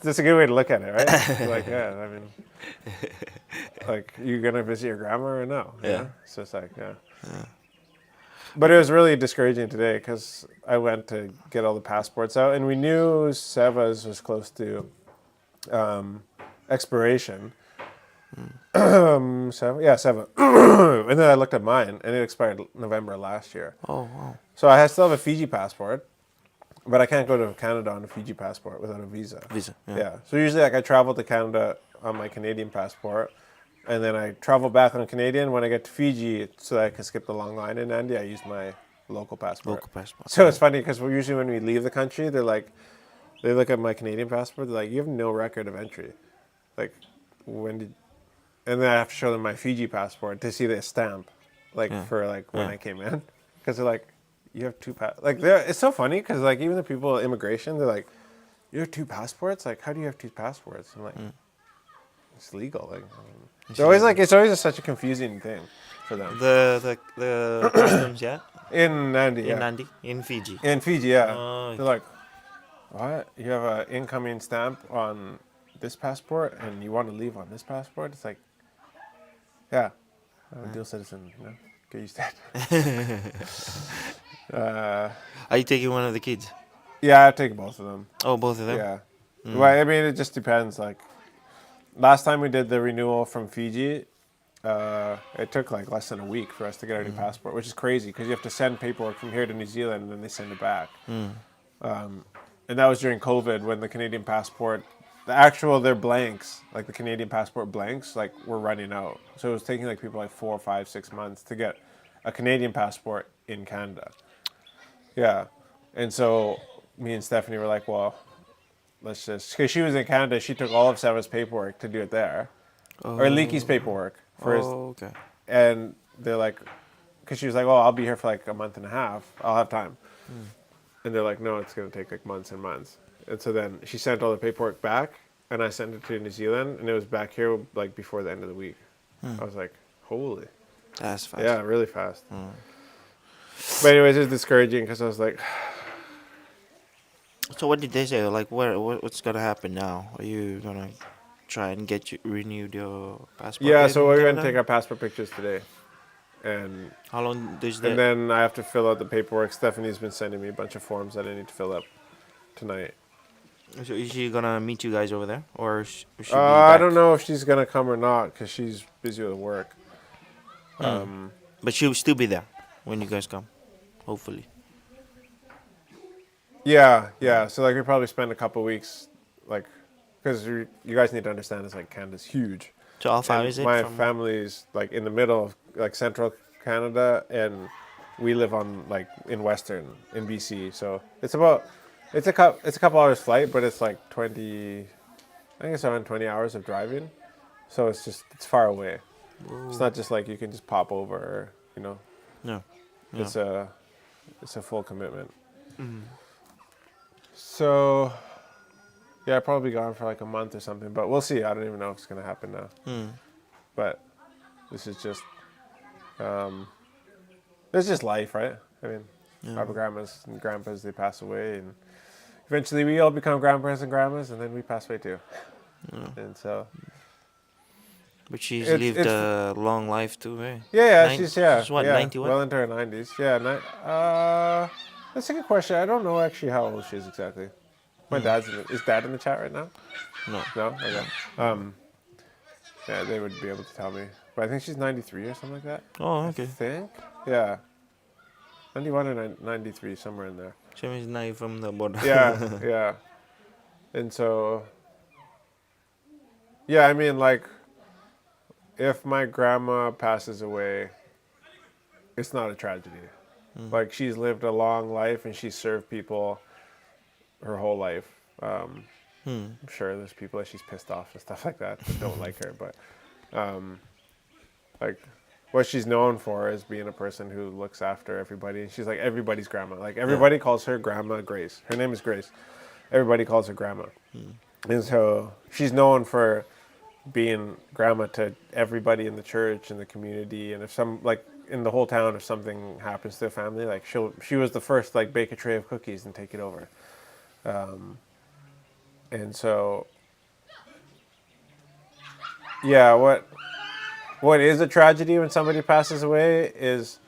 That's a good way to look at it, right? Like, yeah, I mean, like, you gonna visit your grandma or no? Yeah. So it's like, yeah. But it was really discouraging today because I went to get all the passports out, and we knew Seva's was close to expiration. Seva. And then I looked at mine, and it expired November last year. Oh, wow. So I still have a Fiji passport, but I can't go to Canada on a Fiji passport without a visa. Yeah. So usually, like, I travel to Canada on my Canadian passport, and then I travel back on Canadian. When I get to Fiji, so that I can skip the long line in Andy, I use my local passport. So it's funny because usually when we leave the country, they're like, they look at my Canadian passport, they're like, you have no record of entry. Like, and then I have to show them my Fiji passport to see the stamp, like, for, like, when I came in. Because they're like, you have two it's so funny because, like, even the people at immigration, they're like, you have two passports? Like, how do you have two passports? I'm like, it's legal. Like, it's always such a confusing thing for them. The customs, yeah? In Nandi, In Nandi? In Fiji? In Fiji, yeah. Oh, They're like, what? You have an incoming stamp on this passport and you want to leave on this passport? It's like, yeah, I'm a dual citizen, get used to it. Are you taking one of the kids? Yeah, I take both of them. Oh, both of them? Yeah. Well, I mean, it just depends. Like, last time we did the renewal from Fiji, it took like less than a week for us to get our new passport, which is crazy because you have to send paperwork from here to New Zealand and then they send it back. And that was during COVID when the Canadian passport, their blanks, like the Canadian passport blanks, like were running out. So it was taking like people like 4, 5, 6 months to get a Canadian passport in Canada. Yeah. And so me and Stephanie were like, well, let's just, because she was in Canada, she took all of Seva's paperwork to do it there. Or Leaky's paperwork. Okay. And they're like, because she was like, oh, I'll be here for like a month and a half. I'll have time. And they're like, no, it's going to take like months and months. And so then she sent all the paperwork back, and I sent it to New Zealand, and it was back here like before the end of the week. I was like, holy. That's fast. Yeah, really fast. But anyways, it was discouraging because I was like... So what did they say? Like, what's going to happen now? Are you going to try and renewed your passport? Yeah, so we're going to take our passport pictures today. And how long does that? And then I have to fill out the paperwork. Stephanie's been sending me a bunch of forms that I need to fill up tonight. So is she gonna meet you guys over there, or should she be I back? don't know if she's gonna come or not because she's busy with work. But she'll still be there when you guys come, hopefully. Yeah. So like we probably spend a couple weeks, like, because you guys need to understand it's like Canada's huge. So how far And is it? my from... family's like in the middle of like central Canada, and we live on like in western in BC. So it's a couple hours flight, but it's like 20. I think it's around 20 hours of driving. So it's far away. Ooh. It's not just like you can just pop over, No. It's a full commitment. So yeah, I'll probably be gone for like a month or something, but we'll see. I don't even know if it's gonna happen now. But this is just it's just life, right? I mean, our grandmas and grandpas, they pass away, and eventually we all become grandpas and grandmas, and then we pass away too. And so. But she's lived a long life too, eh? Yeah, she's what, 91? Well into her 90s. Yeah, that's a good question. I don't know actually how old she is exactly. My dad's is Dad in the chat right now? No. No? Okay. Yeah, they would be able to tell me. But I think she's 93 or something like that. Oh, I okay. think. Yeah. 91 or 93, somewhere in there. Same as now from the border. Yeah, yeah. And so, yeah, I mean, like, if my grandma passes away, it's not a tragedy. Like, she's lived a long life and she's served people her whole life. I'm sure there's people that she's pissed off and stuff like that don't like her, but like what she's known for is being a person who looks after everybody. She's like everybody's grandma. Like everybody calls her Grandma Grace. Her name is Grace. Everybody calls her Grandma. And so she's known for being grandma to everybody in the church and the community. And if some, like in the whole town, if something happens to a family, like she was the first like bake a tray of cookies and take it over. And so, yeah, what is a tragedy when somebody passes away is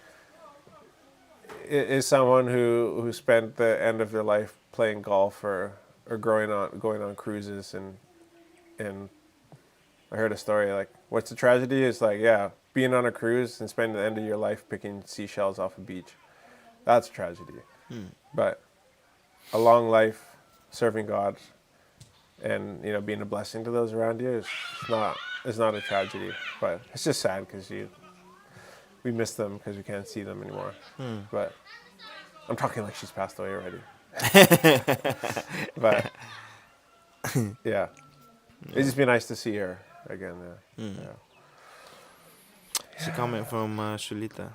someone who spent the end of their life playing golf or going on cruises and I heard a story like what's a tragedy is like being on a cruise and spending the end of your life picking seashells off a beach. That's a tragedy. But a long life serving God and being a blessing to those around you is not a tragedy, but it's just sad because we miss them because we can't see them anymore. But I'm talking like she's passed away already. But yeah, it'd just be nice to see her again. Yeah. It's a comment from Sulita.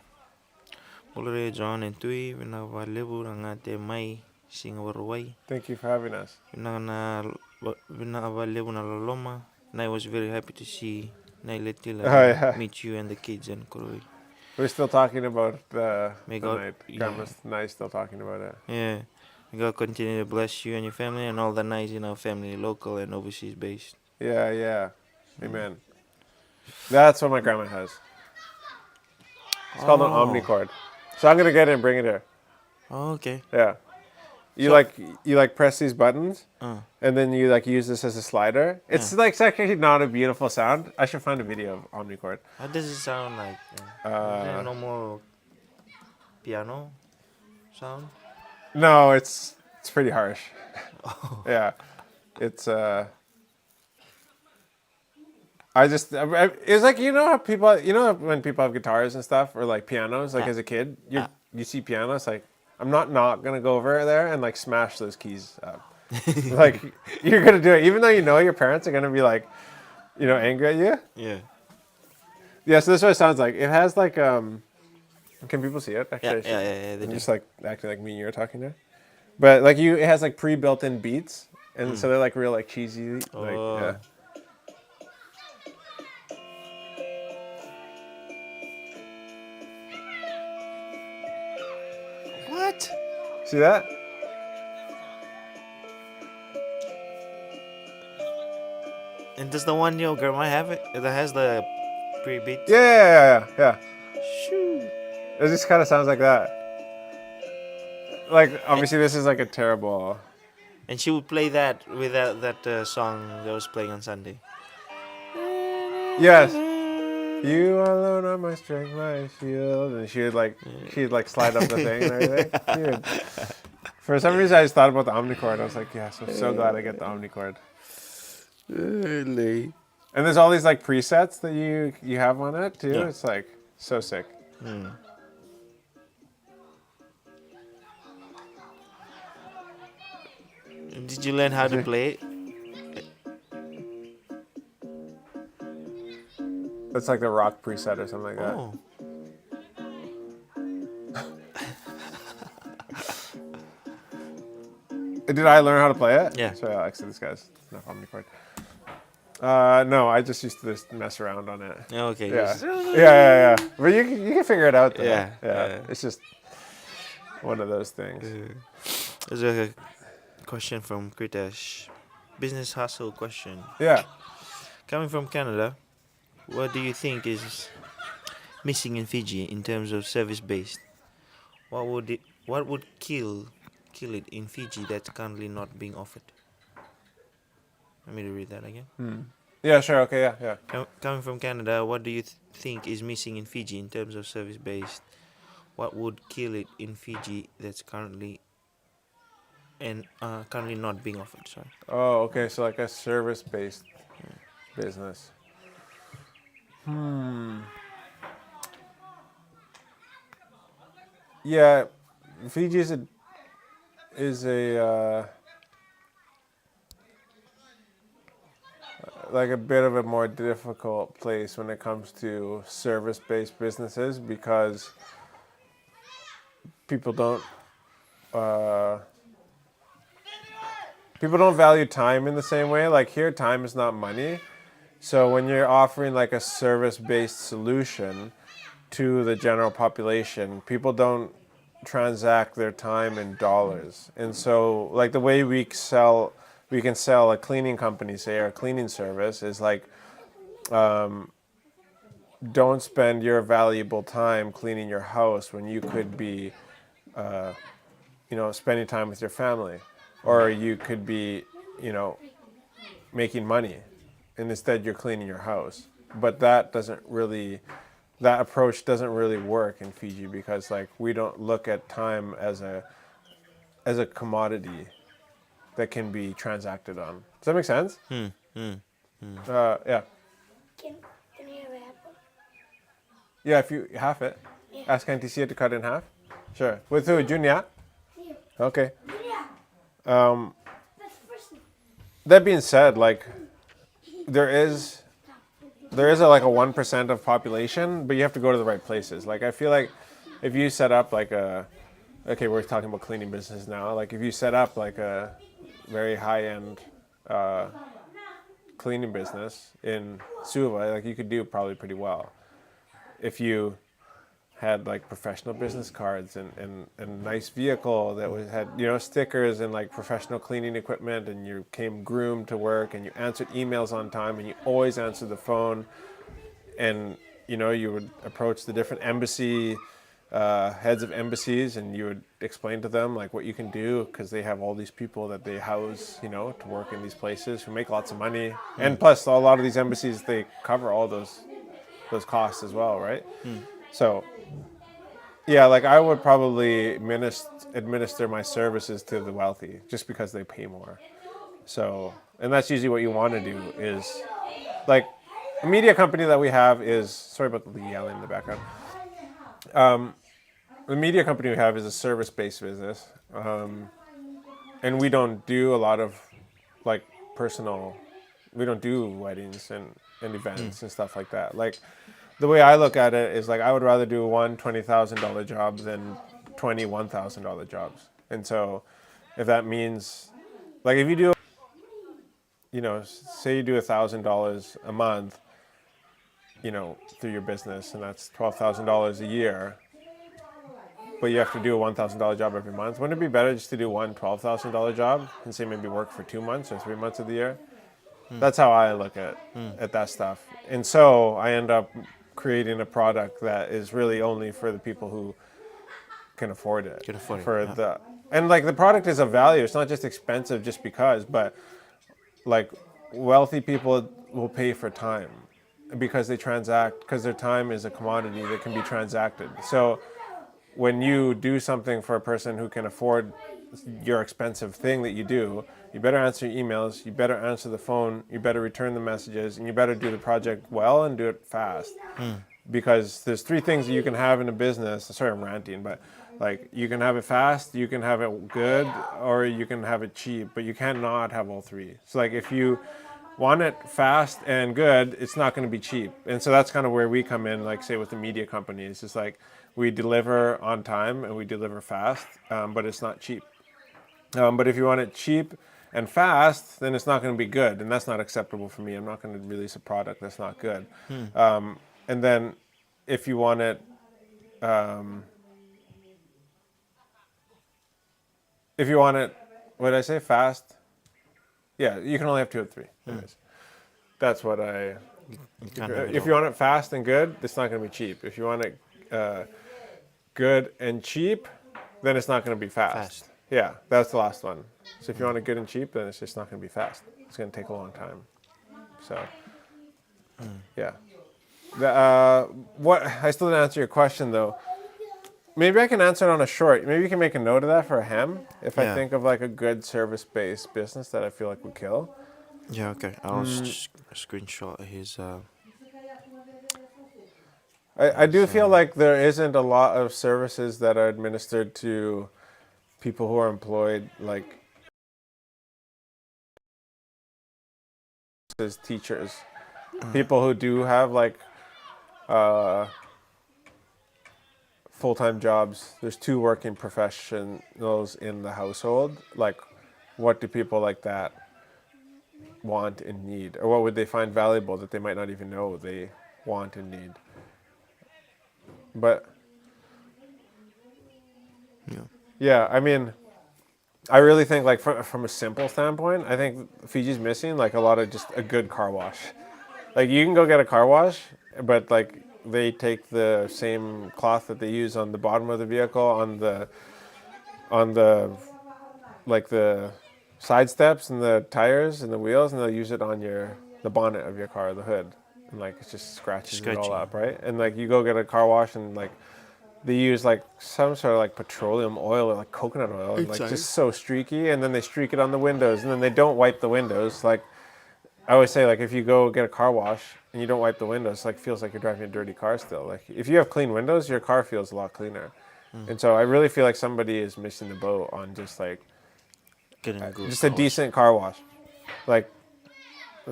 Olere John and Tui, Vinava Lebu, Rangate Mai, Singawarwai, Thank you for having us. Vinava Lebu Nalaloma. And I was very happy to see Nailetila yeah. meet you and the kids and Kurui. We're still talking about the May God- night. yeah. Grandma's night, still talking about it. Yeah. May God continue to bless you and your family and all the nice in our family, local and overseas based. Yeah. Amen. That's what my grandma has. It's called an omnicord. So I'm gonna get it and bring it here. Oh, okay. Yeah. You So- press these buttons and then you use this as a slider. It's it's actually not a beautiful sound. I should find a video of omnicord. How does it sound like? Is it normal piano sound? No, it's pretty harsh. Yeah. It's it's like how people when people have guitars and stuff or like pianos like as a kid you see pianos like I'm not gonna go over there and like smash those keys up. Like you're gonna do it even though your parents are gonna be like angry at you. Yeah. So this is what it sounds like. It has like can people see it? Actually, Yeah. They I'm do. just like acting like me and you're talking there. But like it has like pre-built-in beats and so they're like real like cheesy like yeah. What? See that? And does the one your grandma have it? That has the pre-beat? Yeah. Shoo. It just kind of sounds like that. Like, obviously, this is like a terrible. And she would play that with that song that was playing on Sunday. Yes. You alone are my strength, my shield. And she'd slide up the thing and everything. Dude. For some reason, I just thought about the omnicord. I was like, yes, I'm so glad I get the omnicord. Really? And there's all these like presets that you have on it too. Yeah. It's like so sick. Did you learn how to play it? It's like the rock preset or something like that. Oh. Did I learn how to play it? Yeah. So actually, this guy's not omnicord. No, I just used to just mess around on it. Okay. Yeah. just- Yeah. But you can figure it out though. Yeah. It's just one of those things. There's a question from Kritesh. Business hustle question. Yeah. Coming from Canada, what do you think is missing in Fiji in terms of service based? What would kill it in Fiji that's currently not being offered? Let me read that again. Yeah, sure. Okay, yeah. Coming from Canada, what do you think is missing in Fiji in terms of service based? What would kill it in Fiji that's currently currently not being offered? Sorry. Oh, okay. So like a service-based business. Yeah, Fiji is a like a bit of a more difficult place when it comes to service-based businesses because people don't uh, people don't value time in the same way. Like here, time is not money. So when you're offering like a service-based solution to the general population, people don't transact their time in dollars. And so like the way we can sell a cleaning company, say, or a cleaning service is like, don't spend your valuable time cleaning your house when you could be, spending time with your family, or you could be, making money, and instead you're cleaning your house. But that approach doesn't really work in Fiji because like we don't look at time as a commodity that can be transacted on. Does that make sense? Yeah. Can you have an apple? Yeah, if you half it. Ask Auntie Sia to cut it in half. Sure. With who? Junior? Okay. That's first. That being said, like there is like a 1% of population, but you have to go to the right places. Like I feel like if you set up like we're talking about cleaning business now. Like if you set up like a very high-end cleaning business in Suva, like you could do probably pretty well if you had like professional business cards and a nice vehicle that had stickers and like professional cleaning equipment, and you came groomed to work and you answered emails on time and you always answered the phone, and you would approach the different embassy heads of embassies and you would explain to them like what you can do, because they have all these people that they house to work in these places who make lots of money, and plus a lot of these embassies, they cover all those costs as well, right? So yeah, like I would probably administer my services to the wealthy just because they pay more. So, and that's usually what you want to do is like a media company that we have is, sorry about the yelling in the background. The media company we have is a service-based business. And we don't do a lot of like we don't do weddings and events and stuff like that. Like the way I look at it is like I would rather do one $20,000 job than 20 $1,000 jobs. And so if that means like if you do say you do $1,000 a month through your business, and that's $12,000 a year, but you have to do a $1,000 job every month, wouldn't it be better just to do one $12,000 job and say maybe work for 2 months or 3 months of the year? That's how I look at that stuff. And so I end up creating a product that is really only for the people who can afford it. And like the product is of value. It's not just expensive just because, but like wealthy people will pay for time because because their time is a commodity that can be transacted. So when you do something for a person who can afford your expensive thing that you do, you better answer your emails, you better answer the phone, you better return the messages, and you better do the project well and do it fast. Because there's 3 things that you can have in a business. Sorry, I'm ranting, but like you can have it fast, you can have it good, or you can have it cheap, but you cannot have all 3. So like if you want it fast and good, it's not going to be cheap. And so that's kind of where we come in, like say with the media companies. It's like we deliver on time and we deliver fast, but it's not cheap. But if you want it cheap and fast, then it's not going to be good, and that's not acceptable for me. I'm not going to release a product that's not good. And then if you want it, what did I say? Fast? Yeah, you can only have 2 of 3. Anyways, that's what if you want it fast and good, it's not going to be cheap. If you want it good and cheap, then it's not going to be fast. Yeah, that's the last one. So if you want it good and cheap, then it's just not going to be fast. It's going to take a long time. So Yeah. What I still didn't answer your question though. Maybe I can answer it on a short. Maybe you can make a note of that for him. If I Yeah. think of like a good service-based business that I feel like would kill. Yeah, okay. I'll screenshot his. I do his feel like there isn't a lot of services that are administered to people who are employed, like as teachers. People who do have like full-time jobs. There's two working professionals in the household. Like, what do people like that want and need, or what would they find valuable that they might not even know they want and need? But yeah, I mean, I really think like from a simple standpoint, I think Fiji's missing like a lot of just a good car wash. Like you can go get a car wash, but like they take the same cloth that they use on the bottom of the vehicle, on the like the side steps and the tires and the wheels, and they'll use it on the bonnet of your car, the hood, and like it just scratches it all Scratching. up, right? And like you go get a car wash and like they use like some sort of like petroleum oil or like coconut oil, and like just so streaky, and then they streak it on the windows, and then they don't wipe the windows. Like I always say, like if you go get a car wash and you don't wipe the windows, like feels like you're driving a dirty car still. Like if you have clean windows, your car feels a lot cleaner. And so I really feel like somebody is missing the boat on just like Getting a good just a car wash. decent car wash, like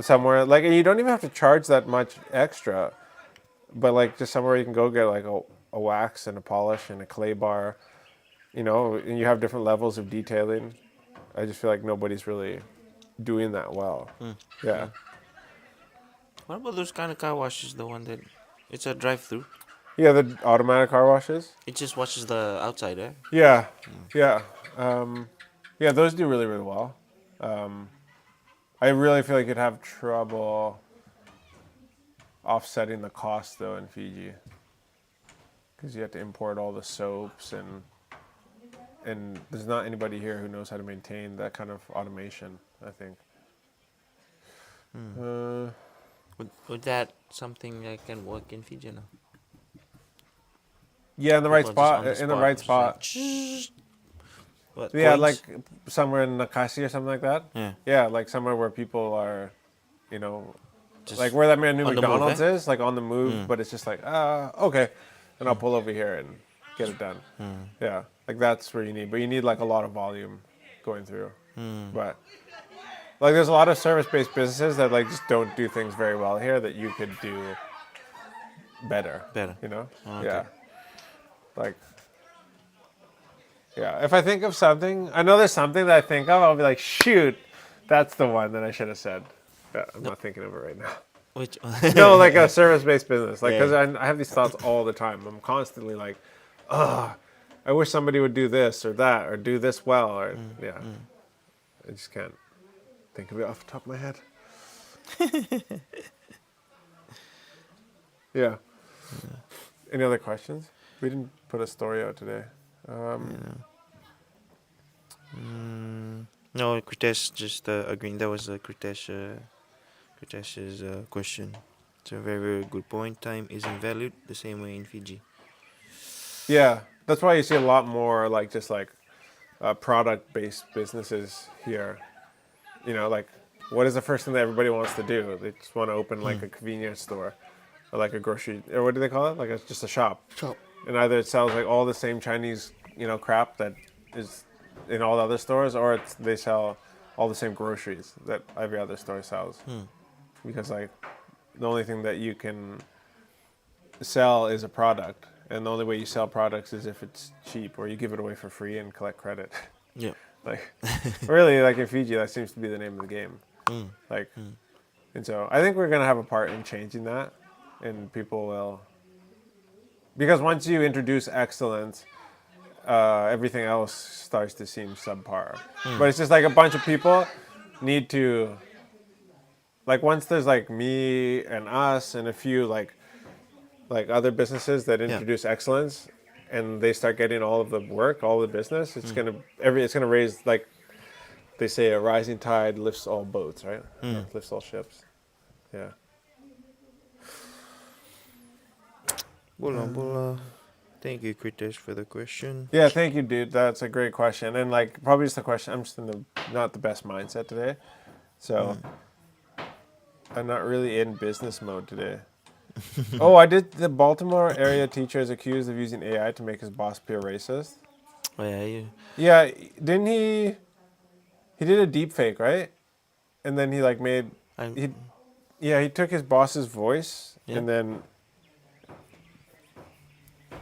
somewhere like, and you don't even have to charge that much extra, but like just somewhere you can go get like a wax and a polish and a clay bar, you know, and you have different levels of detailing. I just feel like nobody's really doing that well. Yeah. What about those kind of car washes? The one that it's a drive-through. Yeah, the automatic car washes. It just washes the outside, eh? Yeah, yeah, yeah. Those do really, really well. I really feel like you'd have trouble offsetting the cost though in Fiji, because you have to import all the soaps, and there's not anybody here who knows how to maintain that kind of automation, I think. Would that something that can work in Fiji now? Yeah, in the right People just spot. on the In the right just like, spot. what, Yeah, coins? like somewhere in Nakasi or something like that. Yeah. Yeah, like somewhere where people are, you know, Just like where that man new on the move, McDonald's eh? is, like on the move, but it's just like, okay, and I'll pull over here and get it done. Yeah, like that's where you need, but you need like a lot of volume going through. But like there's a lot of service-based businesses that like just don't do things very well here that you could do better. Better. You know? Okay. Yeah. Like, yeah, if I think of something, I know there's something that I think of, I'll be like, shoot, that's the one that I should have said. But I'm not thinking of it right now. Which? No, like a service-based business. Like, because Yeah. I have these thoughts all the time. I'm constantly like, I wish somebody would do this or that or do this well. Or, yeah. I just can't think of it off the top of my head. Yeah. Any other questions? We didn't put a story out today. No, Kritesh just agreeing. That was Kritesh's question. It's a very, very good point. Time isn't valued the same way in Fiji. Yeah, that's why you see a lot more like just like product-based businesses here. You know, like what is the first thing that everybody wants to do? They just want to open like a convenience store or like a grocery, or what do they call it? Like just a shop. Shop. And either it sells like all the same Chinese, you know, crap that is in all the other stores, or they sell all the same groceries that every other store sells. Because like the only thing that you can sell is a product, and the only way you sell products is if it's cheap or you give it away for free and collect credit. Yeah. Like really, like in Fiji, that seems to be the name of the game. Like, and so I think we're gonna have a part in changing that, and people will. Because once you introduce excellence, everything else starts to seem subpar. But it's just like a bunch of people need to, like once there's like me and us and a few like other businesses that introduce excellence, and they start getting all of the work, all the business, it's gonna raise, like they say, a rising tide lifts all boats, right? Lifts all ships. Yeah. Bola. Thank you, Critters, for the question. Yeah, thank you, dude. That's a great question, and like probably just a question. I'm just in the not the best mindset today, so I'm not really in business mode today. Oh, I did. The Baltimore area teacher is accused of using AI to make his boss appear racist. Oh, yeah, you. Yeah, didn't he? He did a deep fake, right? And then he like made I'm, he yeah, he took his boss's voice Yeah.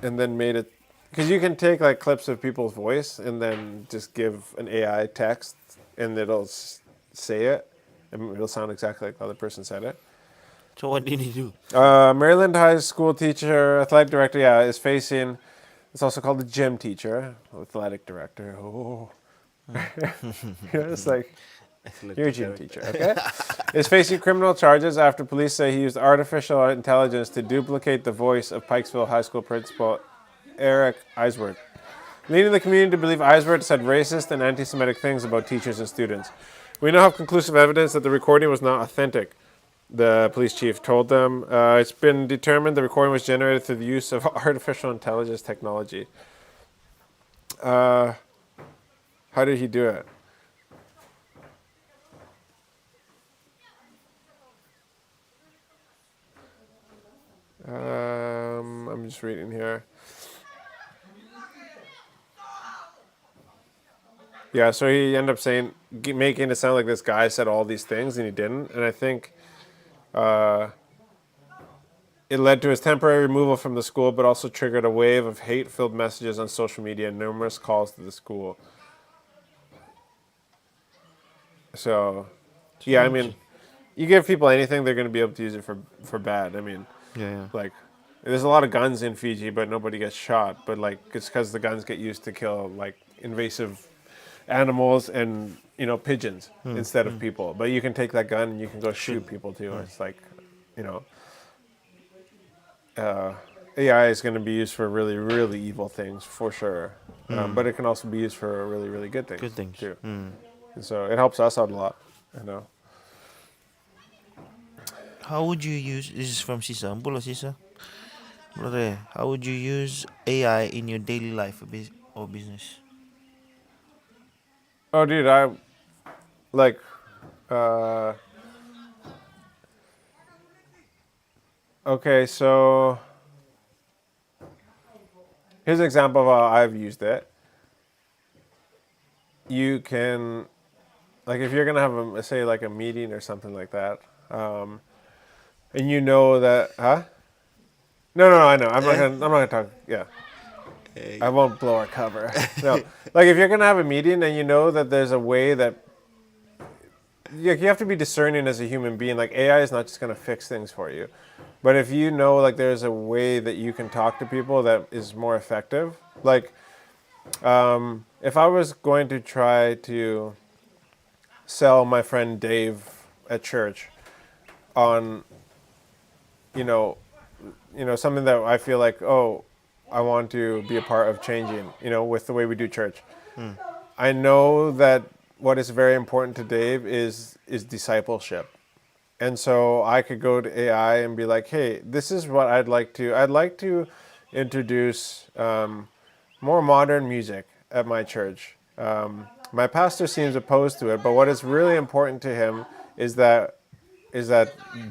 and then made it because you can take like clips of people's voice and then just give an AI text and it'll say it and it'll sound exactly like the other person said it. So what did he do? Maryland High School teacher, athletic director, yeah, is facing. It's also called the gym teacher, athletic director. Oh, it's like you're a gym teacher, okay? Is facing criminal charges after police say he used artificial intelligence to duplicate the voice of Pikesville High School principal Eric Eisworth, leading the community to believe Eisworth said racist and anti-Semitic things about teachers and students. We now have conclusive evidence that the recording was not authentic, the police chief told them. It's been determined the recording was generated through the use of artificial intelligence technology. How did he do it? I'm just reading here. Yeah, so he ended up saying, making it sound like this guy said all these things, and he didn't. And I think it led to his temporary removal from the school, but also triggered a wave of hate-filled messages on social media and numerous calls to the school. So, yeah, I mean, you give people anything, they're going to be able to use it for bad. I mean, Yeah. like, there's a lot of guns in Fiji, but nobody gets shot. But like, it's because the guns get used to kill like invasive animals and pigeons instead of people. But you can take that gun and you can go shoot people too. It's like, AI is going to be used for really, really evil things for sure. But it can also be used for really, really good things. Good things. Too. And so it helps us out a lot. How would you use this is from Sisa? Bola Sisa. Brother, how would you use AI in your daily life or business? Oh, dude, I like. Okay, so here's an example of how I've used it. You can, like, if you're gonna have say like a meeting or something like that, and you know that, huh? No, I know. I'm not gonna talk. Yeah, I won't blow our cover. No, like if you're gonna have a meeting and you know that there's a way that you have to be discerning as a human being. Like AI is not just gonna fix things for you, but if you know like there's a way that you can talk to people that is more effective, like if I was going to try to sell my friend Dave at church on something that I feel like, oh, I want to be a part of changing, with the way we do church. I know that what is very important to Dave is discipleship. And so I could go to AI and be like, hey, this is what I'd like to introduce more modern music at my church. My pastor seems opposed to it, but what is really important to him is that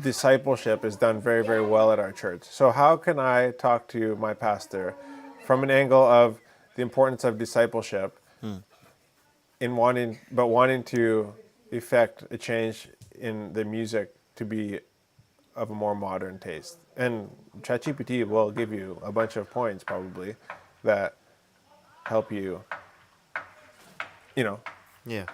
discipleship is done very, very well at our church. So how can I talk to my pastor from an angle of the importance of discipleship in wanting to effect a change in the music to be of a more modern taste? And ChatGPT will give you a bunch of points probably that help you, Yeah.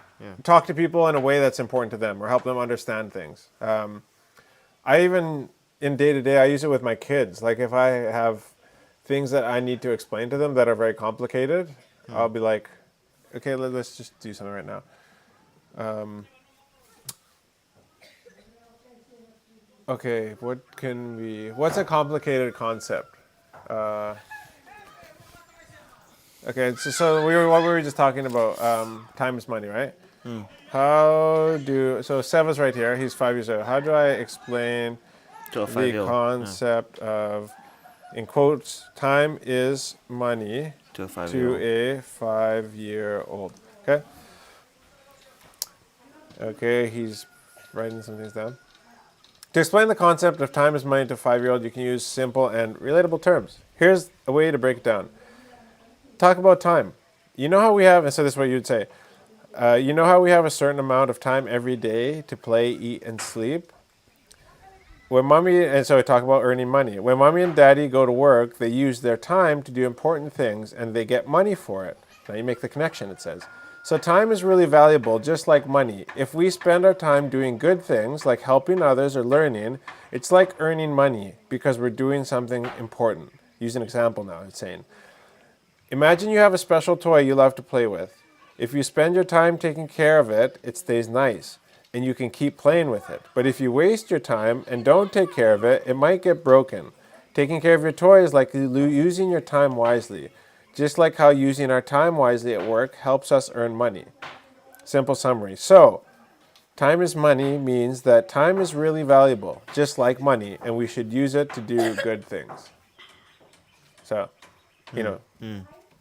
talk to people in a way that's important to them or help them understand things. I even, in day-to-day, I use it with my kids. Like if I have things that I need to explain to them that are very complicated, I'll be like, okay, let's just do something right now. Okay, what's a complicated concept? Okay, so what we were just talking about, time is money, right? So Seva's right here, he's 5 years old. How do I explain To a the 5-year-old. concept of In quotes, time is money To a 5-year-old. to a 5-year-old. Okay? Okay, he's writing some things down. To explain the concept of time is money to a 5-year-old, you can use simple and relatable terms. Here's a way to break it down. Talk about time. You know how we have, and so this is what you'd say. You know how we have a certain amount of time every day to play, eat, and sleep? And so I talk about earning money. When mommy and daddy go to work, they use their time to do important things and they get money for it. Now you make the connection, it says. So time is really valuable, just like money. If we spend our time doing good things, like helping others or learning, it's like earning money because we're doing something important. Use an example now, it's saying. Imagine you have a special toy you love to play with. If you spend your time taking care of it, it stays nice, and you can keep playing with it. But if you waste your time and don't take care of it, it might get broken. Taking care of your toy is like using your time wisely, just like how using our time wisely at work helps us earn money. Simple summary. So, time is money means that time is really valuable, just like money, and we should use it to do good things. So,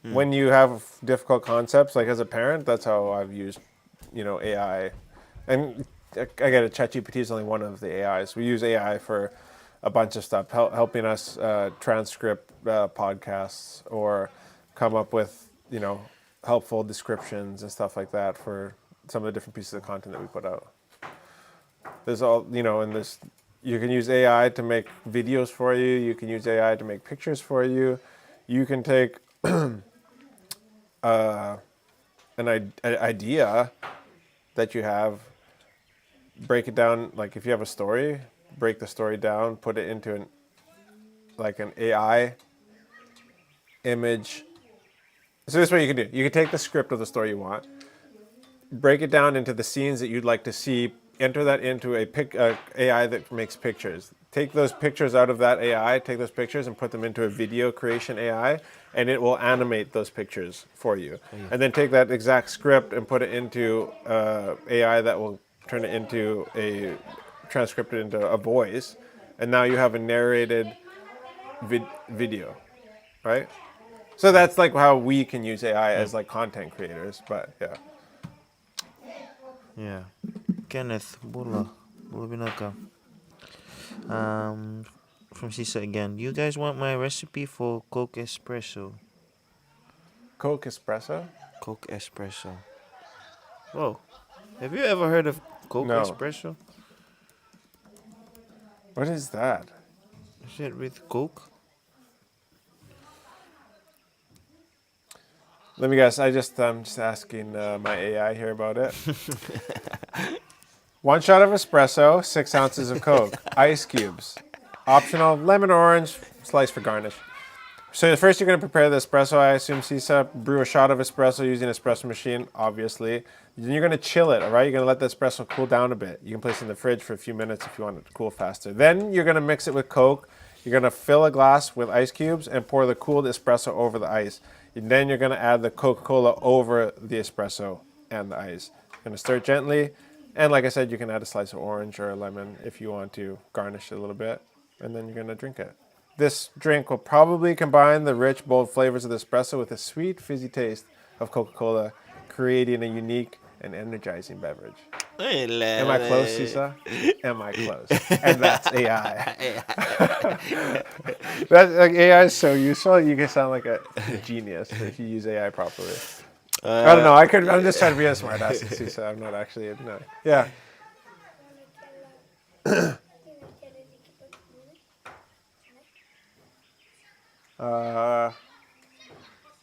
when you have difficult concepts, like as a parent, that's how I've used, AI. And I get it, ChatGPT is only one of the AIs. We use AI for a bunch of stuff, helping us transcript podcasts or come up with, helpful descriptions and stuff like that for some of the different pieces of content that we put out. There's all, in this, you can use AI to make videos for you. You can use AI to make pictures for you. You can take an idea that you have, break it down, like if you have a story, break the story down, put it into an AI image. So this is what you can do. You can take the script of the story you want, break it down into the scenes that you'd like to see, enter that into a AI that makes pictures. Take those pictures out of that AI, take those pictures and put them into a video creation AI, and it will animate those pictures for you. And then take that exact script and put it into AI that will turn it into transcript it into a voice, and now you have a narrated video, right? So that's like how we can use AI as like content creators, but yeah. Yeah. Kenneth, Bula Binaka. From Sisa again. Do you guys want my recipe for Coke Espresso? Coke espresso? Coke Espresso. Whoa. Have you ever heard of Coke No. Espresso? What is that? Is it with Coke? Let me guess. I'm just asking my AI here about it. 1 shot of espresso, 6 ounces of Coke, ice cubes. Optional, lemon or orange, slice for garnish. So first you're going to prepare the espresso, I assume, Sisa. Brew a shot of espresso using an espresso machine, obviously. Then you're going to chill it, all right? You're going to let the espresso cool down a bit. You can place it in the fridge for a few minutes if you want it to cool faster. Then you're going to mix it with Coke. You're going to fill a glass with ice cubes and pour the cooled espresso over the ice. And then you're going to add the Coca-Cola over the espresso and the ice. You're going to stir it gently. And like I said, you can add a slice of orange or a lemon if you want to garnish it a little bit. And then you're going to drink it. This drink will probably combine the rich, bold flavors of the espresso with a sweet, fizzy taste of Coca-Cola, creating a unique and energizing beverage. Am I close, Sisa? Am I close? And that's AI. AI is so useful. You can sound like a genius if you use AI properly. I don't know. I'm just trying to be a smart ass, Sisa. I'm not actually. No. Yeah.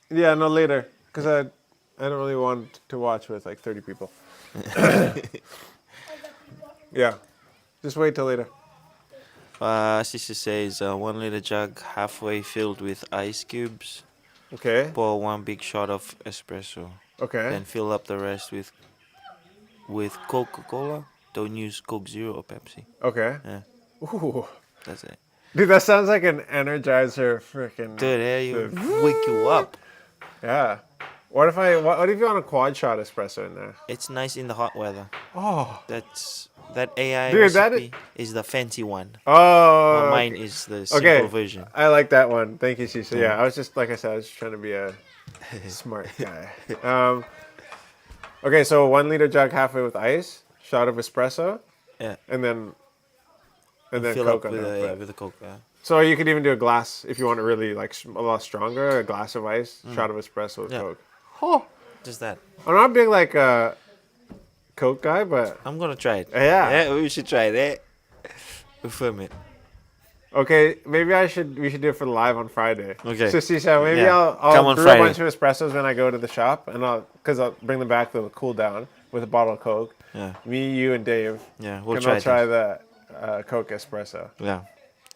Yeah, no, later. Because I don't really want to watch with like 30 people. Yeah. Just wait till later. Sister says 1 liter jug halfway filled with ice cubes. Okay. Pour 1 big shot of espresso. Okay. Then fill up the rest with Coca-Cola. Don't use Coke Zero or Pepsi. Okay. Yeah, Ooh. that's it. Dude, that sounds like an Energizer freaking. Dude, you wake you up. Yeah. What if you want a quad shot espresso in there? It's nice in the hot weather. Oh. That AI Dude, that recipe is the fancy one. Oh. Well, mine Okay. is the simple Okay. version. I like that one. Thank you, Shisha. Yeah, Yeah. I was just like I said, I was just trying to be a smart guy. Okay, so 1 liter jug halfway with ice, shot of espresso, Yeah. and then Fill Coke up on with top of it. with the Coke. Yeah. So you could even do a glass if you want it really like a lot stronger. A glass of ice, shot of espresso with Yeah. Coke. Oh, Just that. I'm not being like a Coke guy, but I'm gonna try it. Yeah. Yeah, we should try it. Eh? We film it. okay, maybe we should do it for the live on Friday. Okay. So Sisha, maybe Yeah. I'll Come on brew Friday. a bunch of espressos when I go to the shop, and I'll bring them back to cool down with a bottle of Coke. Yeah. Me, you, and Dave. Yeah. We'll and try I'll try it. the Coke espresso. Yeah.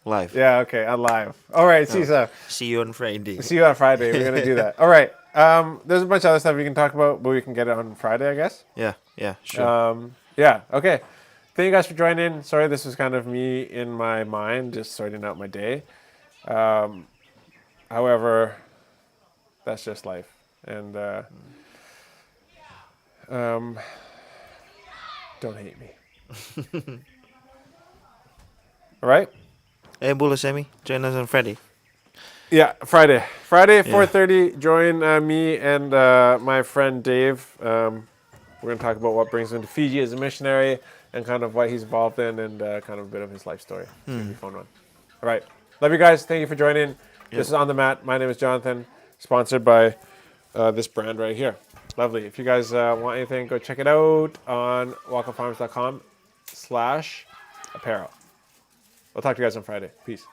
Live. Yeah, okay, on live. All right, Sisha. See you on Friday. See you on Friday. We're gonna do that. All right. There's a bunch of other stuff we can talk about, but we can get it on Friday, I guess. Yeah. Yeah. Sure. Yeah. Okay. Thank you guys for joining. Sorry, this was kind of me in my mind, just sorting out my day. However, that's just life, and don't hate me. All right. Hey, Bulasemi, join us on Friday. Yeah, Friday, 4:30. Join me and my friend Dave. We're gonna talk about what brings him to Fiji as a missionary and kind of what he's involved in and kind of a bit of his life story. It's gonna be a fun one. All right, love you guys. Thank you for joining. This is On the Mat. My name is Jonathan. Sponsored by this brand right here. Lovely. If you guys want anything, go check it out on walkoffarms.com/apparel. We'll talk to you guys on Friday. Peace.